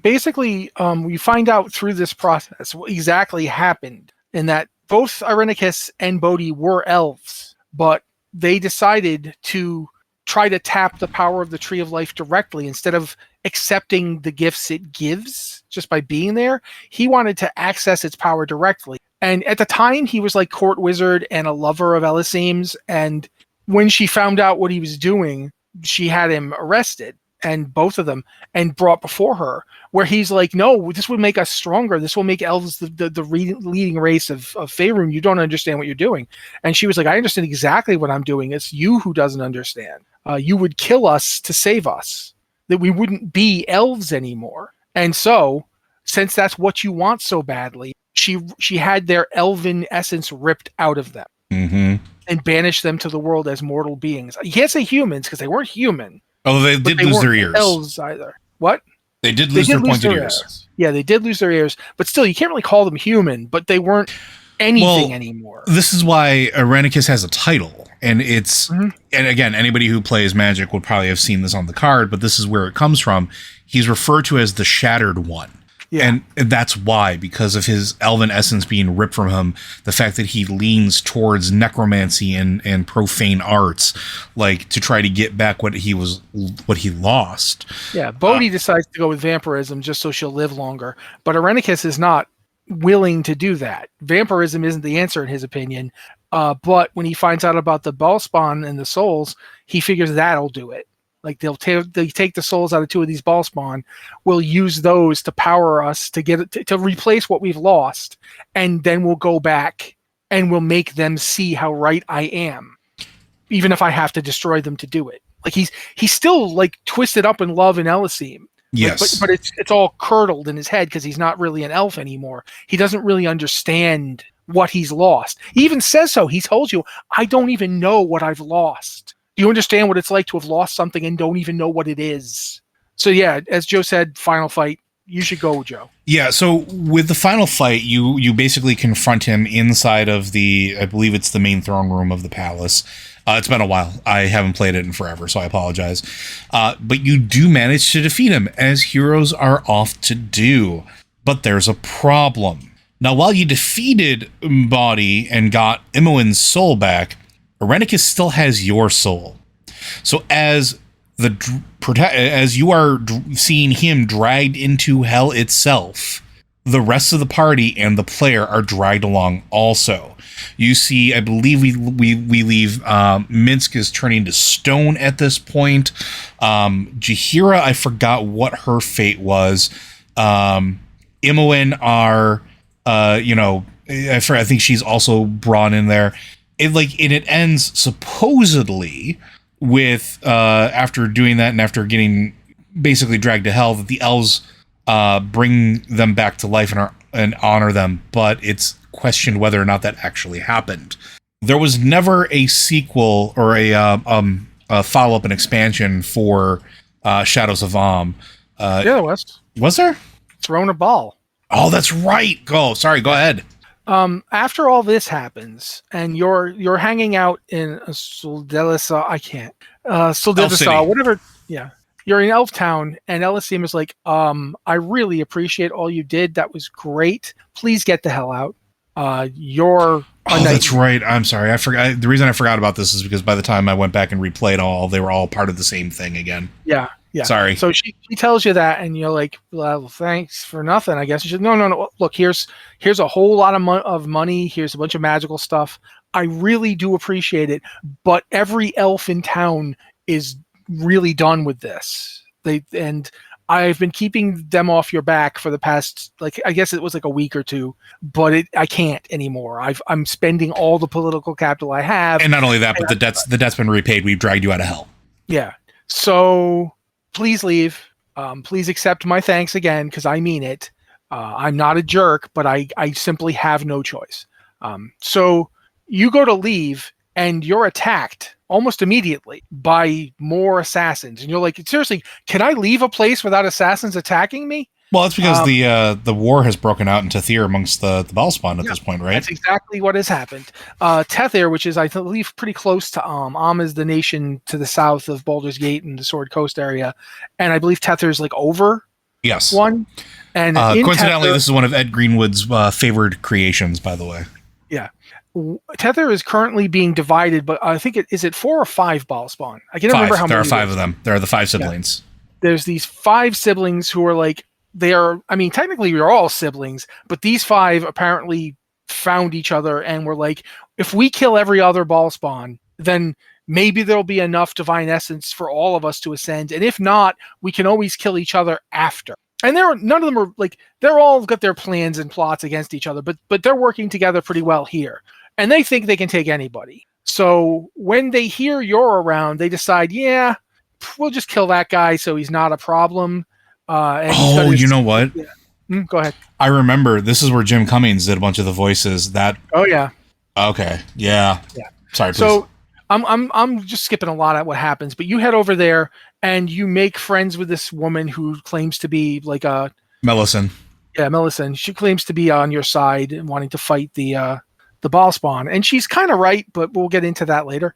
Speaker 2: Basically, we find out through this process what exactly happened, in that both Irenicus and Bodhi were elves, but they decided to try to tap the power of the Tree of Life directly instead of accepting the gifts it gives just by being there. He wanted to access its power directly. And at the time, he was like court wizard and a lover of Elysium's. And when she found out what he was doing, she had him arrested, and both of them, and brought before her, where he's like, no, this would make us stronger. This will make elves the leading race of Faerun. You don't understand what you're doing. And she was like, I understand exactly what I'm doing. It's you who doesn't understand. You would kill us to save us, that we wouldn't be elves anymore. And so, since that's what you want so badly, she had their elven essence ripped out of them.
Speaker 1: Mm-hmm.
Speaker 2: And banished them to the world as mortal beings. You can't say humans because they weren't human.
Speaker 1: Oh, they did lose their ears.
Speaker 2: Elves either. What?
Speaker 1: They did lose their pointed ears.
Speaker 2: Yeah, they did lose their ears, but still, you can't really call them human. But they weren't anything anymore.
Speaker 1: This is why Irenicus has a title, and it's and again, anybody who plays Magic would probably have seen this on the card, but this is where it comes from. He's referred to as the Shattered One. Yeah. And that's why, because of his elven essence being ripped from him, the fact that he leans towards necromancy and profane arts, like to try to get back what he lost.
Speaker 2: Yeah, Bodhi decides to go with vampirism just so she'll live longer, but Irenicus is not willing to do that. Vampirism isn't the answer in his opinion, but when he finds out about the Bhaalspawn and the souls, he figures that'll do it. Like they take the souls out of 2 of these Bhaalspawn. We'll use those to power us to get to replace what we've lost, and then we'll go back and we'll make them see how right I am, even if I have to destroy them to do it. Like he's still like twisted up in love in Elysium.
Speaker 1: Yes,
Speaker 2: but it's all curdled in his head because he's not really an elf anymore. He doesn't really understand what he's lost. He even says so. He told you, I don't even know what I've lost. Do you understand what it's like to have lost something and don't even know what it is? So yeah, as Joe said, final fight, you should go, Joe.
Speaker 1: Yeah, so with the final fight, you basically confront him inside of I believe it's the main throne room of the palace. It's been a while. I haven't played it in forever, so I apologize. But you do manage to defeat him, as heroes are oft to do. But there's a problem. Now, while you defeated Bodhi and got Imoen's soul back, Irenicus still has your soul. So as you are seeing him dragged into hell itself, the rest of the party and the player are dragged along also. You see, I believe we leave Minsk is turning to stone at this point. Jaheira, I forgot what her fate was. Imoen are, I think she's also brought in there. It ends supposedly with after doing that and after getting basically dragged to hell, that the elves bring them back to life and honor them, but it's questioned whether or not that actually happened. There was never a sequel or a follow-up and expansion for Shadows of Am.
Speaker 2: Yeah, there was.
Speaker 1: Was there?
Speaker 2: Throne of Bhaal.
Speaker 1: Oh, that's right. Go ahead.
Speaker 2: After all this happens, and you're hanging out in Suldilisa, whatever. Yeah, you're in Elf Town, and Elysium is like, I really appreciate all you did. That was great. Please get the hell out.
Speaker 1: That's right. I'm sorry. I forgot. The reason I forgot about this is because by the time I went back and replayed they were all part of the same thing again.
Speaker 2: Yeah. Yeah.
Speaker 1: Sorry.
Speaker 2: So she tells you that, and you're like, well, thanks for nothing, I guess. She said, no. Look, here's a whole lot of money. Here's a bunch of magical stuff. I really do appreciate it, but every elf in town is really done with this. And I've been keeping them off your back for the past, I guess it was like a week or two, but I can't anymore. I'm spending all the political capital I have.
Speaker 1: And not only that, but the debt's been repaid. We've dragged you out of hell.
Speaker 2: Yeah. So please leave. Please accept my thanks again, because I mean it. I'm not a jerk, but I simply have no choice. So you go to leave, and you're attacked almost immediately by more assassins. And you're like, seriously, can I leave a place without assassins attacking me?
Speaker 1: Well, that's because the war has broken out into Tyr amongst the Bhaalspawn at this point, right?
Speaker 2: That's exactly what has happened. Tethir, which is I believe pretty close to is the nation to the south of Baldur's Gate and the Sword Coast area, and I believe Tethir is like over one. And
Speaker 1: coincidentally, this is one of Ed Greenwood's favored creations, by the way.
Speaker 2: Yeah. Tethir is currently being divided, but I think is it 4 or 5 Bhaalspawn? I can't remember how many.
Speaker 1: There are 5 of them. There are the 5 siblings.
Speaker 2: Yeah. There's these 5 siblings who are like, technically you're all siblings, but these 5 apparently found each other and were like, if we kill every other Bhaalspawn, then maybe there'll be enough divine essence for all of us to ascend. And if not, we can always kill each other after. And none of them are like, they're all got their plans and plots against each other, but they're working together pretty well here. And they think they can take anybody. So when they hear you're around, they decide, yeah, we'll just kill that guy so he's not a problem.
Speaker 1: You know what?
Speaker 2: Yeah. Go ahead.
Speaker 1: I remember this is where Jim Cummings did a bunch of the voices.
Speaker 2: Oh yeah.
Speaker 1: Okay. Yeah. Sorry. Please.
Speaker 2: So I'm just skipping a lot at what happens, but you head over there and you make friends with this woman who claims to be like a
Speaker 1: Melisande.
Speaker 2: Yeah, Melisande. She claims to be on your side and wanting to fight the Bhaalspawn, and she's kind of right, but we'll get into that later.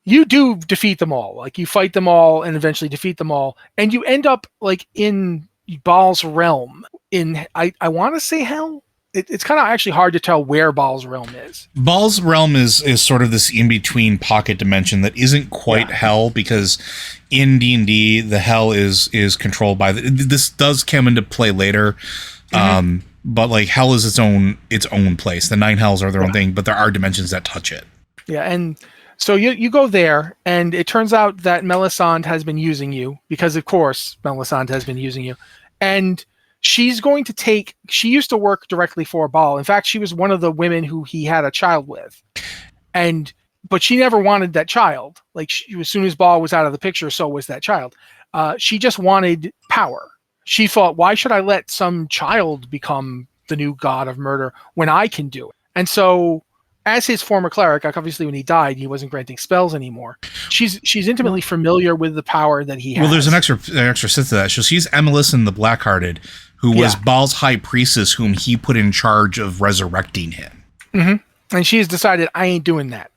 Speaker 2: You do defeat them all. Like you fight them all and eventually defeat them all, and you end up like in Bhaal's realm. I want to say hell. It's kind of actually hard to tell where Bhaal's realm is.
Speaker 1: Bhaal's realm is sort of this in-between pocket dimension that isn't quite hell, because in D&D the hell is controlled by this does come into play later. But like hell is its own place. The 9 hells are their own thing, but there are dimensions that touch it. Yeah,
Speaker 2: and so you go there, and it turns out that Melisande has been using you, because of course Melisande has been using you, and she's going to she used to work directly for Bhaal. In fact, she was one of the women who he had a child with, but she never wanted that child. Like as soon as Bhaal was out of the picture, so was that child. She just wanted power. She thought, why should I let some child become the new god of murder when I can do it? And so, as his former cleric, obviously when he died, he wasn't granting spells anymore. She's intimately familiar with the power that he has.
Speaker 1: Well, there's an extra set to that. So she's Melisande the Blackhearted, who was Bhaal's high priestess, whom he put in charge of resurrecting him.
Speaker 2: Mm-hmm. And she has decided, I ain't doing that.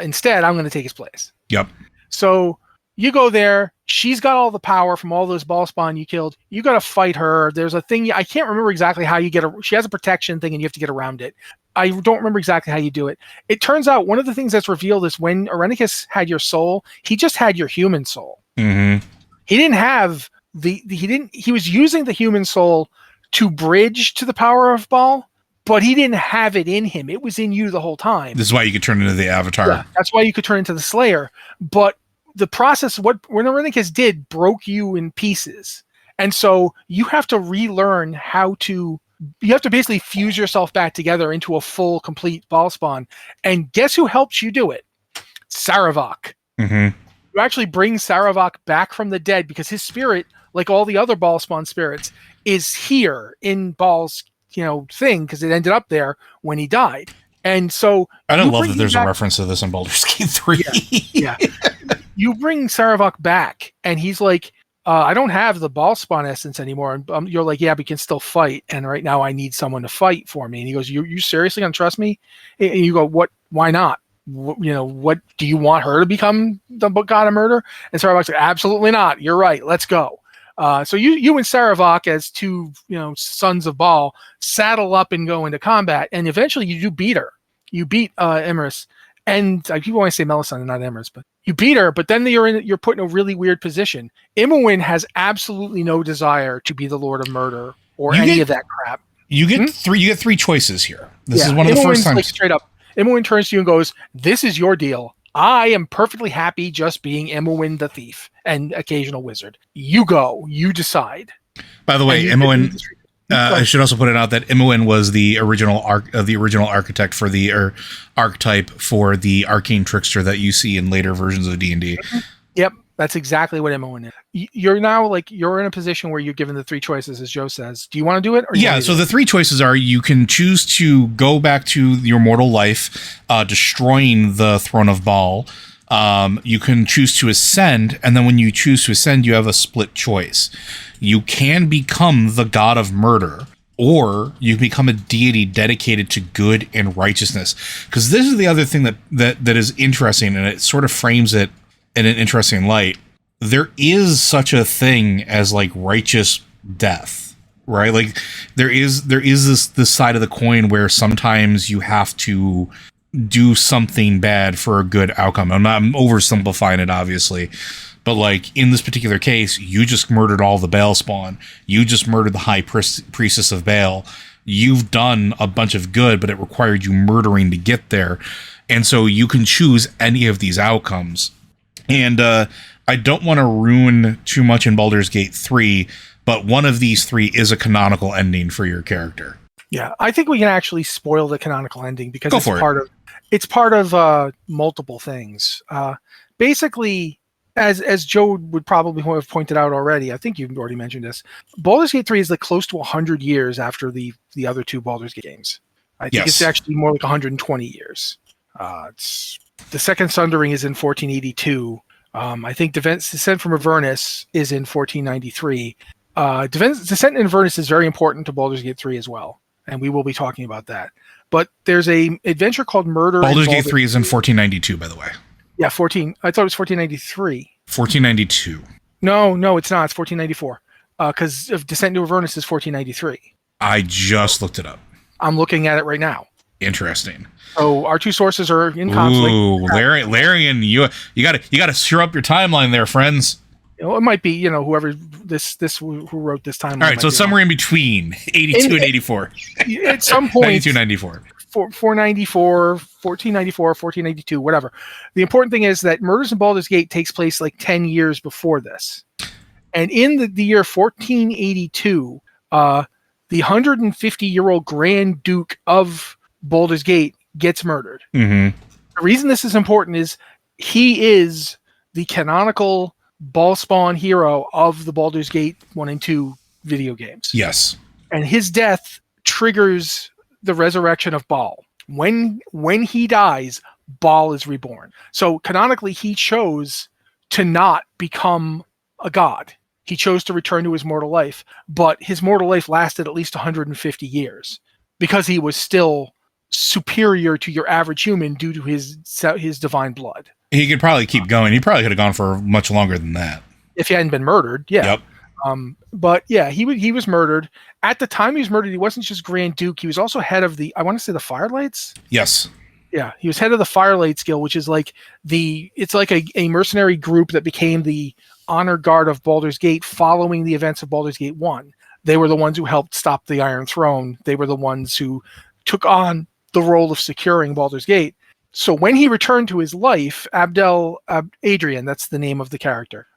Speaker 2: Instead, I'm going to take his place.
Speaker 1: Yep.
Speaker 2: So you go there. She's got all the power from all those Bhaalspawn you killed. You got to fight her. There's a thing. I can't remember exactly how you get her. She has a protection thing and you have to get around it. I don't remember exactly how you do it. It turns out one of the things that's revealed is when Irenicus had your soul, he just had your human soul.
Speaker 1: Mm-hmm.
Speaker 2: He didn't have he was using the human soul to bridge to the power of Bhaal, but he didn't have it in him. It was in you the whole time.
Speaker 1: This is why you could turn into the Avatar.
Speaker 2: Yeah, that's why you could turn into the Slayer. But the process, when Irenicus did, broke you in pieces. And so you have to relearn you have to basically fuse yourself back together into a full, complete Bhaalspawn. And guess who helps you do it? Saravak.
Speaker 1: Mm-hmm.
Speaker 2: You actually bring Saravak back from the dead because his spirit, like all the other Bhaalspawn spirits, is here in Bhaal's thing, because it ended up there when he died. And so
Speaker 1: I don't love that there's a reference to this in Baldur's Gate 3.
Speaker 2: Yeah. You bring Saravak back, and he's like, I don't have the Bhaalspawn essence anymore. And you're like, yeah, but you can still fight. And right now I need someone to fight for me. And he goes, you seriously going to trust me? And you go, what? Why not? What do you want her to become the god of murder? And Saravak's like, absolutely not. You're right. Let's go. So you and Saravak, as two, sons of Bhaal, saddle up and go into combat. And eventually you do beat her. You beat Emrys. And people want to say Melisande, not Emrys, but you beat her. But then you're put in a really weird position. Imoen has absolutely no desire to be the Lord of Murder or any of that crap.
Speaker 1: You get three choices here. This is one of the first times.
Speaker 2: Like, straight up, Imoen turns to you and goes, "This is your deal. I am perfectly happy just being Imoen the thief and occasional wizard. You go. You decide." By
Speaker 1: the way, Imoen. I should also put it out that Imoen was the original architect for the archetype for the arcane trickster that you see in later versions of D&D.
Speaker 2: Yep, that's exactly what Imoen is. You're now you're in a position where you're given the 3 choices, as Joe says. Do you want to do it? Or
Speaker 1: so the 3 choices are: you can choose to go back to your mortal life, destroying the throne of Bhaal. You can choose to ascend, and then when you choose to ascend, you have a split choice. You can become the god of murder, or you become a deity dedicated to good and righteousness. Because this is the other thing that is interesting, and it sort of frames it in an interesting light. There is such a thing as like righteous death, right? Like there is this side of the coin where sometimes you have to do something bad for a good outcome. I'm oversimplifying it, obviously, but like in this particular case, you just murdered all the Bhaalspawn. You just murdered the high priestess of Baal. You've done a bunch of good, but it required you murdering to get there. And so you can choose any of these outcomes. And I don't want to ruin too much in Baldur's Gate 3, but one of these three is a canonical ending for your character.
Speaker 2: Yeah, I think we can actually spoil the canonical ending because it's part of multiple things. Basically, as Joe would probably have pointed out already, I think you've already mentioned this. Baldur's Gate 3 is like close to 100 years after the other two Baldur's Gate games. I think it's actually more like 120 years. The Second Sundering is in 1482. I think Descent from Avernus is in 1493. Descent in Avernus is very important to Baldur's Gate 3 as well, and we will be talking about that. But there's a adventure called Murder.
Speaker 1: Baldur's Gate 3 is in 1492, by the way.
Speaker 2: Yeah, 14. I thought it was 1493.
Speaker 1: 1492.
Speaker 2: No, it's not. It's 1494. Because of Descent into Avernus is 1493.
Speaker 1: I just looked it up.
Speaker 2: I'm looking at it right now.
Speaker 1: Interesting.
Speaker 2: So our two sources are in conflict.
Speaker 1: Ooh, Larian, you gotta sure up your timeline there, friends.
Speaker 2: It might be, whoever who wrote this timeline.
Speaker 1: All right, so somewhere in between 82 and 84.
Speaker 2: At some point,
Speaker 1: 92, 94.
Speaker 2: 494, 1494, 1492, whatever. The important thing is that Murders in Baldur's Gate takes place like 10 years before this. And in the year 1482, the 150-year-old Grand Duke of Baldur's Gate gets murdered.
Speaker 1: Mm-hmm.
Speaker 2: The reason this is important is he is the canonical Bhaalspawn hero of the Baldur's Gate 1 and 2 video games.
Speaker 1: Yes.
Speaker 2: And his death triggers the resurrection of Bhaal. When he dies, Bhaal is reborn. So canonically, he chose to not become a god. He chose to return to his mortal life, but his mortal life lasted at least 150 years because he was still superior to your average human due to his divine blood.
Speaker 1: He could probably keep going. He probably could have gone for much longer than that.
Speaker 2: If he hadn't been murdered, yeah.
Speaker 1: Yep.
Speaker 2: But yeah, he was murdered. At the time he was murdered, he wasn't just Grand Duke. He was also head of the Firelights.
Speaker 1: Yes.
Speaker 2: Yeah, he was head of the Firelights Guild, which is like it's like a mercenary group that became the honor guard of Baldur's Gate following the events of Baldur's Gate 1. They were the ones who helped stop the Iron Throne. They were the ones who took on the role of securing Baldur's Gate. So when he returned to his life, Adrian, that's the name of the character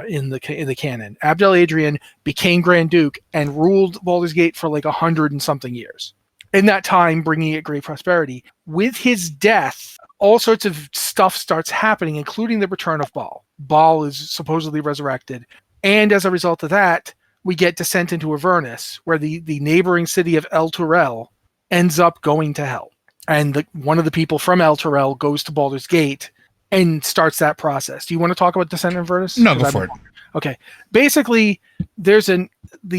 Speaker 2: in the canon. Abdel Adrian became Grand Duke and ruled Baldur's Gate for like 100 and something years. In that time, bringing it great prosperity. With his death, all sorts of stuff starts happening, including the return of Bhaal. Bhaal is supposedly resurrected. And as a result of that, we get Descent into Avernus, where the neighboring city of El Turel ends up going to hell. And one of the people from El Turel goes to Baldur's Gate and starts that process. Do you want to talk about Descent into Avernus?
Speaker 1: No, go for it.
Speaker 2: Okay. Basically, the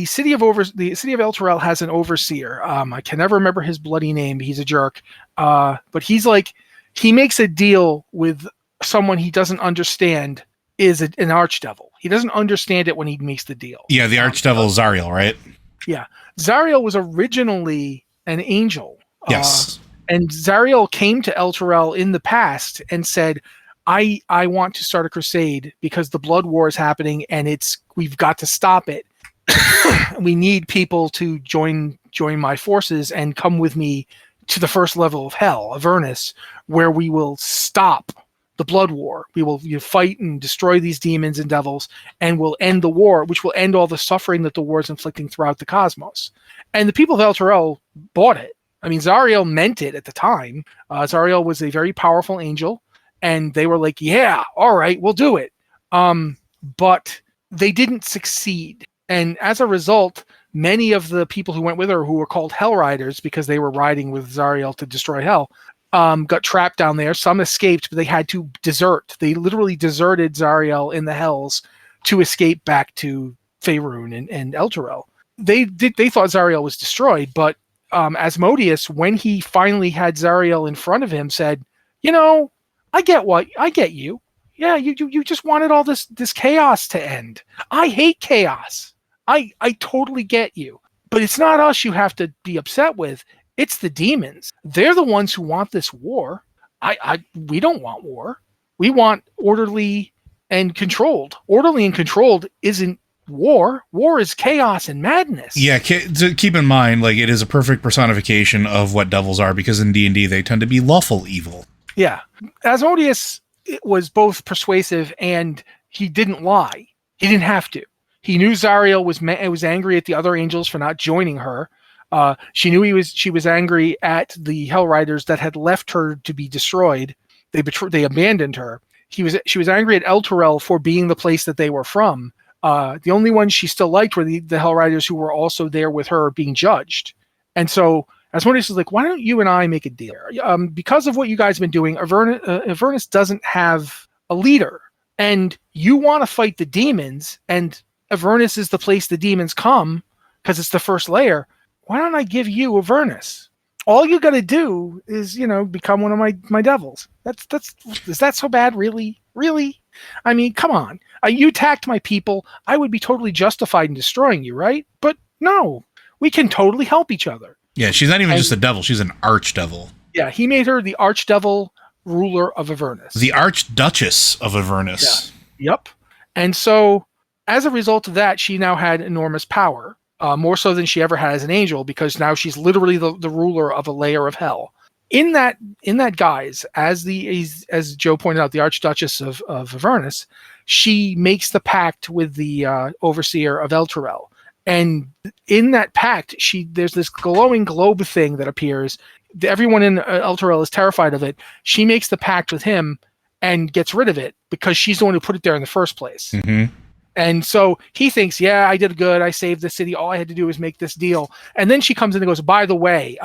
Speaker 2: city of El Turel has an overseer. I can never remember his bloody name. He's a jerk. But he makes a deal with someone he doesn't understand is an archdevil. He doesn't understand it when he makes the deal.
Speaker 1: Yeah, the archdevil Zariel, right?
Speaker 2: Yeah. Zariel was originally an angel.
Speaker 1: Yes.
Speaker 2: And Zariel came to El Turel in the past and said, I want to start a crusade because the blood war is happening and we've got to stop it. We need people to join my forces and come with me to the first level of hell, Avernus, where we will stop the blood war. We will fight and destroy these demons and devils, and we'll end the war, which will end all the suffering that the war is inflicting throughout the cosmos. And the people of El Turel bought it. I mean, Zariel meant it at the time. Zariel was a very powerful angel, and they were like, yeah, all right, we'll do it. But they didn't succeed. And as a result, many of the people who went with her, who were called Hell Riders because they were riding with Zariel to destroy hell, got trapped down there. Some escaped, but they had to desert. They literally deserted Zariel in the Hells to escape back to Faerun and Elturel. They thought Zariel was destroyed, but Asmodeus, when he finally had Zariel in front of him, said, I get you. Yeah, you just wanted all this chaos to end. I hate chaos. I totally get you. But it's not us you have to be upset with. It's the demons. They're the ones who want this war. We don't want war. We want orderly and controlled. Orderly and controlled isn't war. War is chaos and madness.
Speaker 1: Yeah, to keep in mind, like, it is a perfect personification of what devils are, because in D&D they tend to be lawful evil.
Speaker 2: Yeah. Asmodeus was both persuasive and he didn't lie. He didn't have to. He knew Zariel was angry at the other angels for not joining her. She knew she was angry at the Hell Riders that had left her to be destroyed. They abandoned her. She was angry at Elturel for being the place that they were from. The only ones she still liked were the Hell Riders who were also there with her being judged. And so Asmodeus was like, why don't you and I make a deal? Because of what you guys have been doing, Avernus doesn't have a leader. And you want to fight the demons, and Avernus is the place the demons come because it's the first layer. Why don't I give you Avernus? All you got to do is, become one of my devils. Is that so bad? Really? Really? I mean, come on. You attacked my people. I would be totally justified in destroying you, right? But no, we can totally help each other.
Speaker 1: Yeah, she's not even just a devil. She's an archdevil.
Speaker 2: Yeah, he made her the archdevil ruler of Avernus.
Speaker 1: The Archduchess of Avernus.
Speaker 2: Yeah. Yep. And so, as a result of that, she now had enormous power, more so than she ever had as an angel, because now she's literally the ruler of a layer of hell. In that guise, as Joe pointed out, the Archduchess of Avernus, she makes the pact with the overseer of Elturel. And in that pact, there's this glowing globe thing that appears. Everyone in Elturel is terrified of it. She makes the pact with him and gets rid of it because she's the one who put it there in the first place.
Speaker 1: Mm-hmm.
Speaker 2: And so he thinks, yeah, I did good. I saved the city. All I had to do was make this deal. And then she comes in and goes, by the way,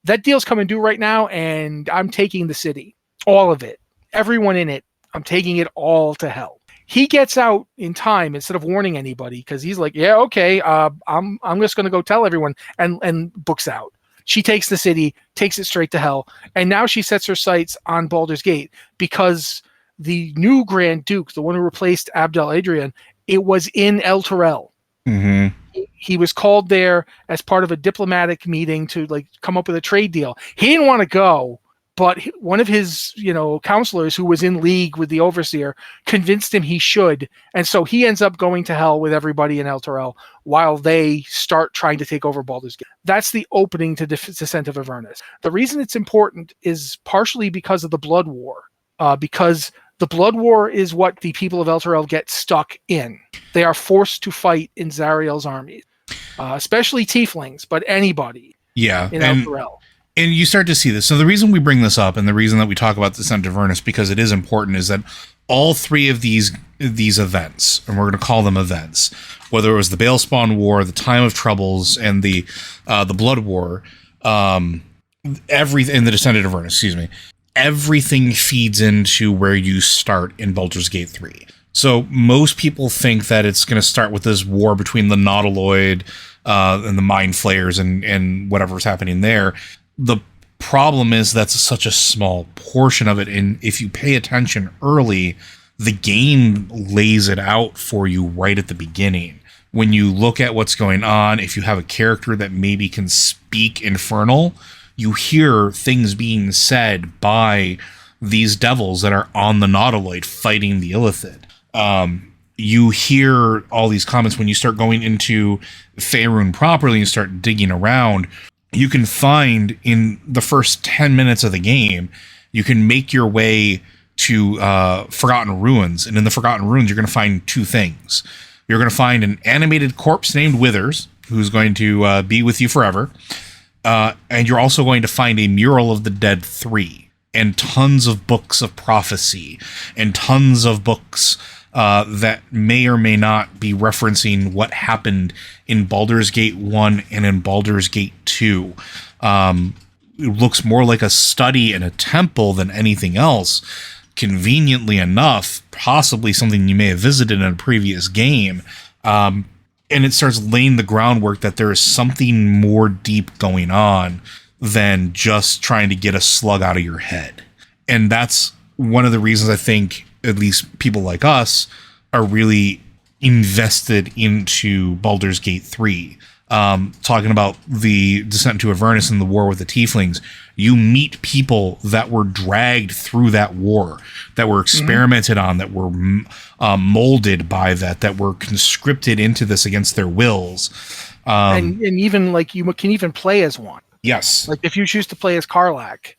Speaker 2: that deal's coming due right now, and I'm taking the city. All of it. Everyone in it. I'm taking it all to hell. He gets out in time instead of warning anybody because he's like, yeah, okay, I'm just going to go tell everyone, and books out. She takes the city, takes it straight to hell, and now she sets her sights on Baldur's Gate because the new Grand Duke, the one who replaced Abdel Adrian, it was in Elturel.
Speaker 1: Mm-hmm.
Speaker 2: He was called there as part of a diplomatic meeting to come up with a trade deal. He didn't want to go, but one of his counselors who was in league with the overseer convinced him he should, and so he ends up going to hell with everybody in Elturel while they start trying to take over Baldur's Gate. That's the opening to Descent of Avernus. The reason it's important is partially because of the Blood War, because the Blood War is what the people of Elturel get stuck in. They are forced to fight in Zariel's armies, especially tieflings, but anybody in Elturel.
Speaker 1: And you start to see this. So the reason we bring this up, and the reason that we talk about Descent of Avernus, because it is important, is that all three of these events, and we're going to call them events, whether it was the Bhaalspawn War, the Time of Troubles, and the Blood War, and the Descent of Avernus, excuse me, everything feeds into where you start in Baldur's Gate 3. So most people think that it's going to start with this war between the Nautiloid and the Mind Flayers and whatever's happening there. The problem is that's such a small portion of it, and if you pay attention early, the game lays it out for you right at the beginning. When you look at what's going on, if you have a character that maybe can speak Infernal, you hear things being said by these devils that are on the Nautiloid fighting the Illithid. You hear all these comments when you start going into Faerun properly and start digging around. You can find in the first 10 minutes of the game, you can make your way to Forgotten Ruins. And in the Forgotten Ruins, you're going to find two things. You're going to find an animated corpse named Withers, who's going to be with you forever. And you're also going to find a mural of the Dead 3 and tons of books of prophecy and tons of books that may or may not be referencing what happened in Baldur's Gate 1 and in Baldur's Gate 2. looks more like a study and a temple than anything else. Conveniently enough, possibly something you may have visited in a previous game. And it starts laying the groundwork that there is something more deep going on than just trying to get a slug out of your head. And that's one of the reasons I think at least people like us are really invested into Baldur's Gate 3. Talking about the descent into Avernus and the war with the tieflings, you meet people that were dragged through that war, that were experimented on, that were molded by that were conscripted into this against their wills.
Speaker 2: And even like you can even play as one.
Speaker 1: Yes.
Speaker 2: Like if you choose to play as Karlach,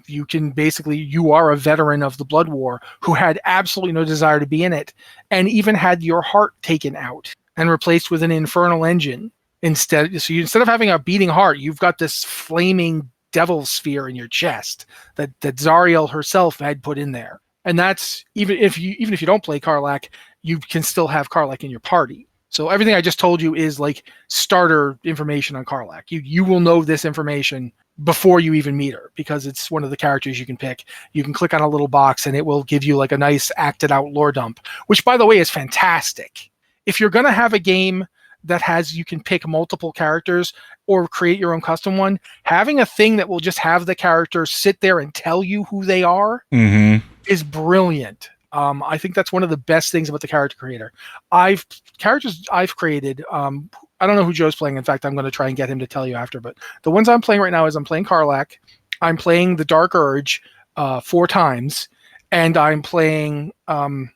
Speaker 2: you can basically, you are a veteran of the Blood War who had absolutely no desire to be in it, and even had your heart taken out and replaced with an infernal engine instead. So instead of having a beating heart, you've got this flaming devil sphere in your chest that Zariel herself had put in there. And that's even if you don't play Karlach, you can still have Karlach in your party. So everything I just told you is like starter information on Karlach. You will know this information before you even meet her, because it's one of the characters you can pick. You can click on a little box and it will give you like a nice acted out lore dump, which by the way is fantastic. If you're going to have a game that has, you can pick multiple characters or create your own custom one, having a thing that will just have the characters sit there and tell you who they are is brilliant. I think that's one of the best things about the character creator. Characters I've created, I don't know who Joe's playing. In fact, I'm going to try and get him to tell you after. But the ones I'm playing right now is I'm playing Karlach, I'm playing the Dark Urge 4 times, and I'm playing oh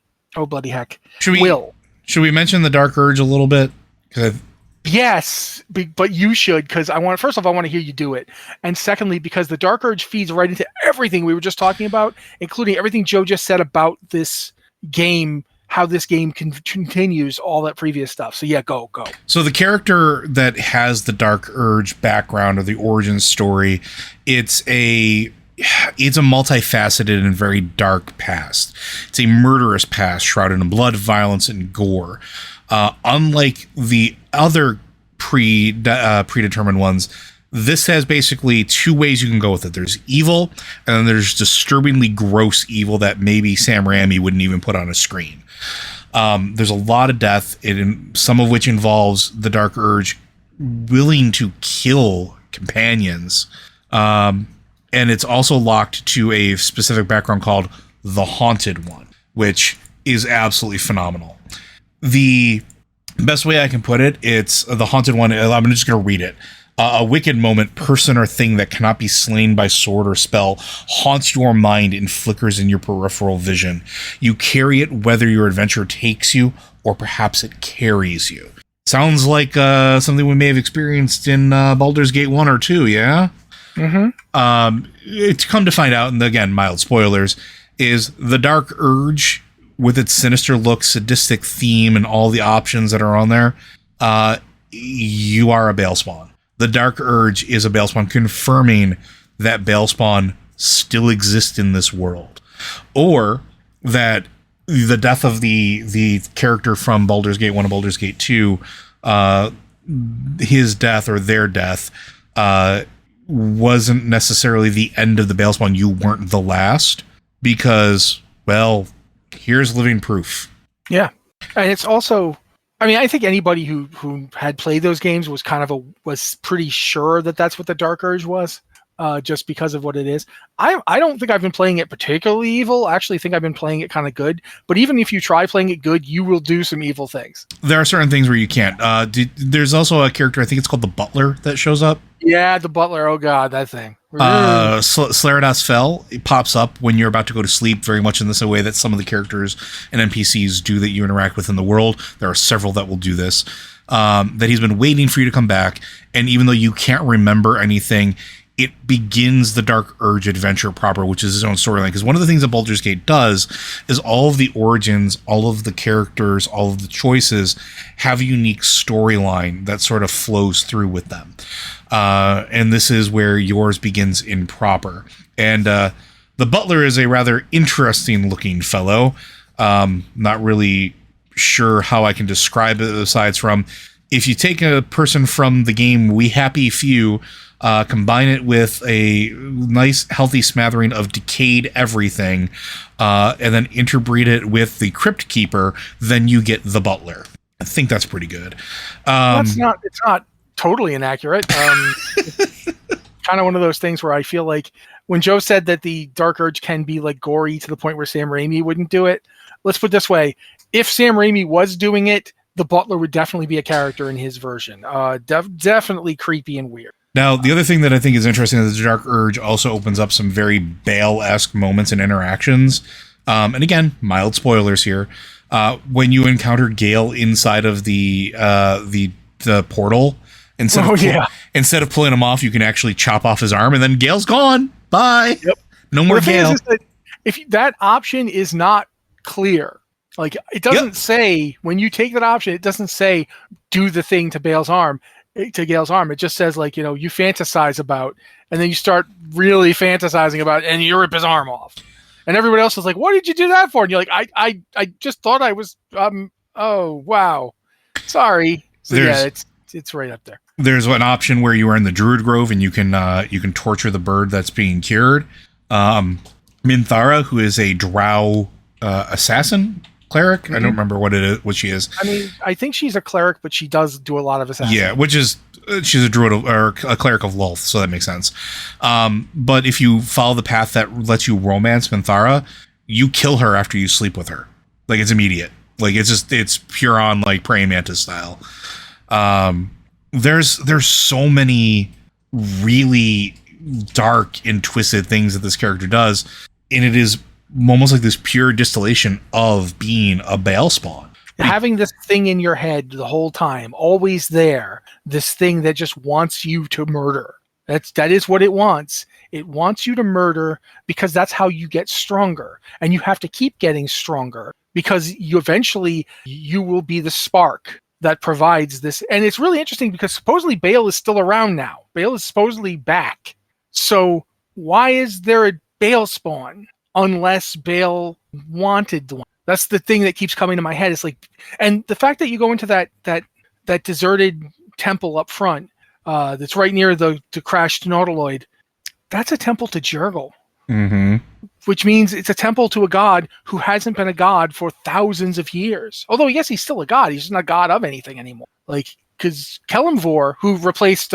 Speaker 2: bloody heck, Will.
Speaker 1: Should we mention the Dark Urge a little bit?
Speaker 2: Yes, but you should, because first off, I want to hear you do it. And secondly, because the Dark Urge feeds right into everything we were just talking about, including everything Joe just said about this game, how this game continues all that previous stuff. So yeah, go.
Speaker 1: So the character that has the Dark Urge background or the origin story, it's a multifaceted and very dark past. It's a murderous past shrouded in blood, violence, and gore. Unlike the other predetermined ones, this has basically 2 ways you can go with it. There's evil, and then there's disturbingly gross evil that maybe Sam Raimi wouldn't even put on a screen. There's a lot of death, some of which involves the Dark Urge willing to kill companions. And it's also locked to a specific background called the Haunted One, which is absolutely phenomenal. The best way I can put it, it's the Haunted One. I'm just going to read it. A wicked moment, person or thing that cannot be slain by sword or spell, haunts your mind and flickers in your peripheral vision. You carry it whether your adventure takes you or perhaps it carries you. Sounds like something we may have experienced in Baldur's Gate 1 or 2, yeah? It's come to find out, and again, mild spoilers, is the Dark Urge, with its sinister look, sadistic theme, and all the options that are on there, you are a Bhaalspawn. The Dark Urge is a Bhaalspawn, confirming that Bhaalspawn still exists in this world. Or that the death of the character from Baldur's Gate 1 and Baldur's Gate 2, his death or their death, wasn't necessarily the end of the Bhaalspawn. You weren't the last, because, well, here's living proof. Yeah.
Speaker 2: And it's also, I mean, I think anybody who had played those games was was pretty sure that that's what the Dark Urge was, just because of what it is. I don't think I've been playing it particularly evil. I actually think I've been playing it kind of good. But even if you try playing it good, you will do some evil things.
Speaker 1: There are certain things where you can't. There's also a character, I think it's called the Butler, that shows up.
Speaker 2: Yeah, the Butler. Oh god, that thing.
Speaker 1: Slaradas Fel, it pops up when you're about to go to sleep, very much in this way that some of the characters and NPCs do that you interact with in the world. There are several that will do this. That he's been waiting for you to come back, and even though you can't remember anything, it begins the Dark Urge adventure proper, which is his own storyline. Because one of the things that Baldur's Gate does is all of the origins, all of the characters, all of the choices have a unique storyline that sort of flows through with them. And this is where yours begins in proper. And the Butler is a rather interesting looking fellow. Not really sure how I can describe it, aside from if you take a person from the game We Happy Few, combine it with a nice healthy smattering of decayed everything, and then interbreed it with the Crypt Keeper, then you get the Butler. I think that's pretty good.
Speaker 2: It's not totally inaccurate. Kind of one of those things where I feel like when Joe said that the Dark Urge can be like gory to the point where Sam Raimi wouldn't do it, let's put it this way. If Sam Raimi was doing it, the Butler would definitely be a character in his version. Definitely creepy and weird.
Speaker 1: Now, the other thing that I think is interesting is the Dark Urge also opens up some very Bale-esque moments and interactions. And again, mild spoilers here. When you encounter Gale inside of the portal, instead of pulling him off, you can actually chop off his arm, and then Gale's gone. Bye.
Speaker 2: Yep.
Speaker 1: No more Gale.
Speaker 2: If that option is not clear, like it doesn't say when you take that option, it doesn't say do the thing to Gale's arm. It just says like, you fantasize about, and then you start really fantasizing about it, and you rip his arm off. And everybody else is like, what did you do that for? And you're like, I just thought I was, oh, wow. Sorry. So it's right up there.
Speaker 1: There's an option where you are in the Druid Grove and you can torture the bird that's being cured. Minthara, who is a drow assassin cleric. Mm-hmm. I don't remember what she is.
Speaker 2: I mean, I think she's a cleric, but she does do a lot of assassin.
Speaker 1: Yeah, which is she's a druid or a cleric of Lolth, so that makes sense. But if you follow the path that lets you romance Minthara, you kill her after you sleep with her. Like it's immediate. Like it's pure on like praying mantis style. There's so many really dark and twisted things that this character does, and it is almost like this pure distillation of being a Bhaalspawn.
Speaker 2: Having this thing in your head the whole time, always there, this thing that just wants you to murder. That is what it wants. It wants you to murder because that's how you get stronger, and you have to keep getting stronger because you will be the spark that provides this. And it's really interesting because supposedly Bhaal is still around now. Bhaal is supposedly back. So why is there a Bhaalspawn unless Bhaal wanted one? That's the thing that keeps coming to my head. It's like, and the fact that you go into that deserted temple up front, that's right near the crashed Nautiloid, that's a temple to Jurgle.
Speaker 1: Mm-hmm.
Speaker 2: Which means it's a temple to a god who hasn't been a god for thousands of years. Although, yes, he's still a god. He's just not a god of anything anymore. Like, because Kelemvor, who replaced,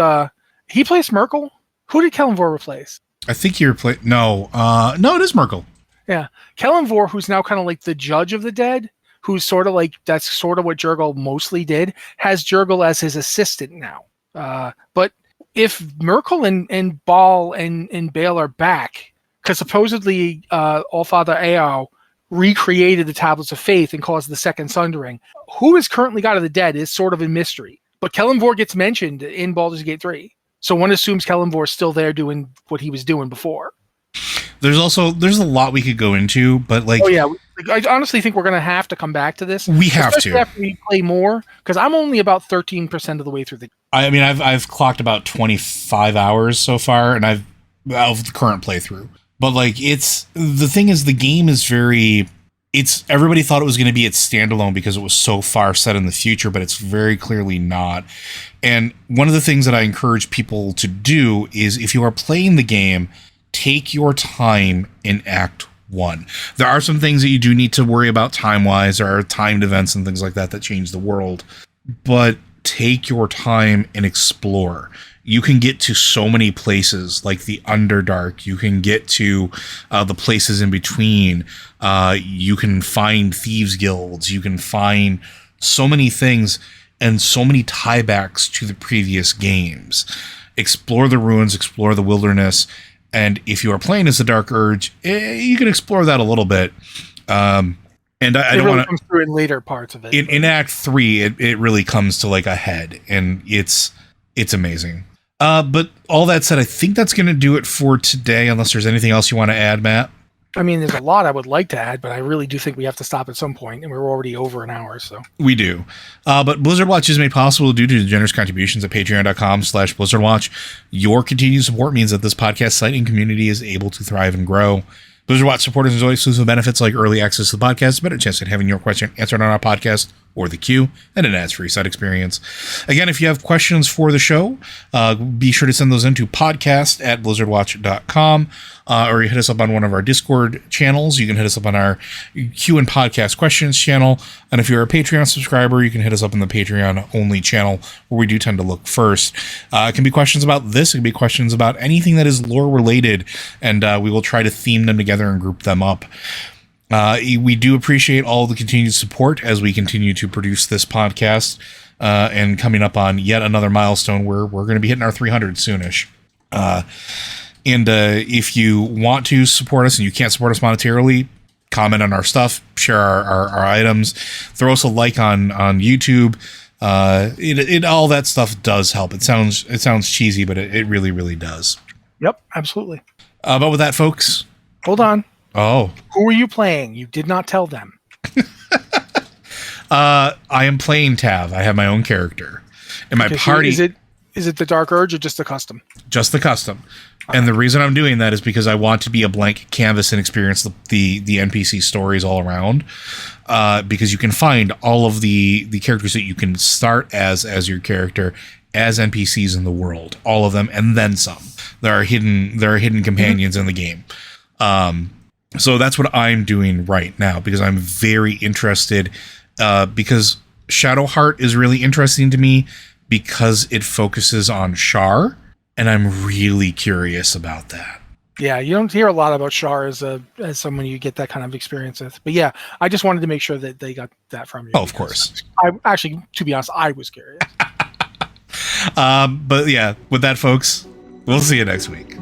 Speaker 2: he placed Merkel? Who did Kelemvor replace?
Speaker 1: I think he replaced, no, it is Merkel.
Speaker 2: Yeah. Kelemvor, who's now kind of like the judge of the dead, who's sort of like, that's sort of what Jurgle mostly did, has Jurgle as his assistant now. But if Merkel and Bhaal and Bhaal are back, because supposedly Allfather Eao recreated the Tablets of Faith and caused the Second Sundering. Who is currently God of the Dead is sort of a mystery. But Kelemvor gets mentioned in Baldur's Gate 3. So one assumes Kelemvor is still there doing what he was doing before.
Speaker 1: There's a lot we could go into, but like...
Speaker 2: Oh, yeah. I honestly think we're going to have to come back to this.
Speaker 1: We have to.
Speaker 2: After we play more, because I'm only about 13% of the way through the game.
Speaker 1: I mean, I've clocked about 25 hours so far, and of the current playthrough. But like the thing is, the game is everybody thought it was going to be its standalone because it was so far set in the future, but it's very clearly not. And one of the things that I encourage people to do is if you are playing the game, take your time in Act 1. There are some things that you do need to worry about time-wise. There are timed events and things like that change the world. But take your time and explore. You can get to so many places like the Underdark. You can get to the places in between. You can find thieves guilds. You can find so many things and so many tiebacks to the previous games. Explore the ruins, explore the wilderness. And if you are playing as the Dark Urge, you can explore that a little bit. And I don't want to
Speaker 2: comes through in later parts of it.
Speaker 1: In Act 3, it really comes to like a head, and it's amazing. But all that said, I think that's going to do it for today, unless there's anything else you want to add, Matt.
Speaker 2: I mean, there's a lot I would like to add, but I really do think we have to stop at some point, and we're already over an hour. So
Speaker 1: we do. But Blizzard Watch is made possible due to the generous contributions at patreon.com/BlizzardWatch. Your continued support means that this podcast site and community is able to thrive and grow. Blizzard Watch supporters enjoy exclusive benefits like early access to the podcast, a better chance at having your question answered on our podcast or the queue, and an ads-free site experience. Again, if you have questions for the show, be sure to send those into podcast@blizzardwatch.com, or you hit us up on one of our Discord channels. You can hit us up on our Q and Podcast Questions channel, and if you're a Patreon subscriber, you can hit us up in the Patreon-only channel, where we do tend to look first. It can be questions about this, it can be questions about anything that is lore-related, and we will try to theme them together and group them up. We do appreciate all the continued support as we continue to produce this podcast, and coming up on yet another milestone where we're going to be hitting our 300 soonish. And if you want to support us and you can't support us monetarily, comment on our stuff, share our items, throw us a like on YouTube. All that stuff does help. It sounds cheesy, but it really, really does.
Speaker 2: Yep, absolutely.
Speaker 1: But with that, folks.
Speaker 2: Hold on.
Speaker 1: Oh.
Speaker 2: Who are you playing? You did not tell them.
Speaker 1: I am playing Tav. I have my own character. And my party...
Speaker 2: Is it the Dark Urge or just the custom?
Speaker 1: Just the custom. And the reason I'm doing that is because I want to be a blank canvas and experience the NPC stories all around. Because you can find all of the characters that you can start as your character as NPCs in the world. All of them, and then some. There are hidden companions in the game. So that's what I'm doing right now, because I'm very interested, because Shadowheart is really interesting to me because it focuses on Shar, and I'm really curious about that.
Speaker 2: Yeah, you don't hear a lot about Shar as someone you get that kind of experience with. But yeah, I just wanted to make sure that they got that from you.
Speaker 1: Oh, of course.
Speaker 2: I actually, to be honest, I was curious.
Speaker 1: But yeah, with that, folks, we'll see you next week.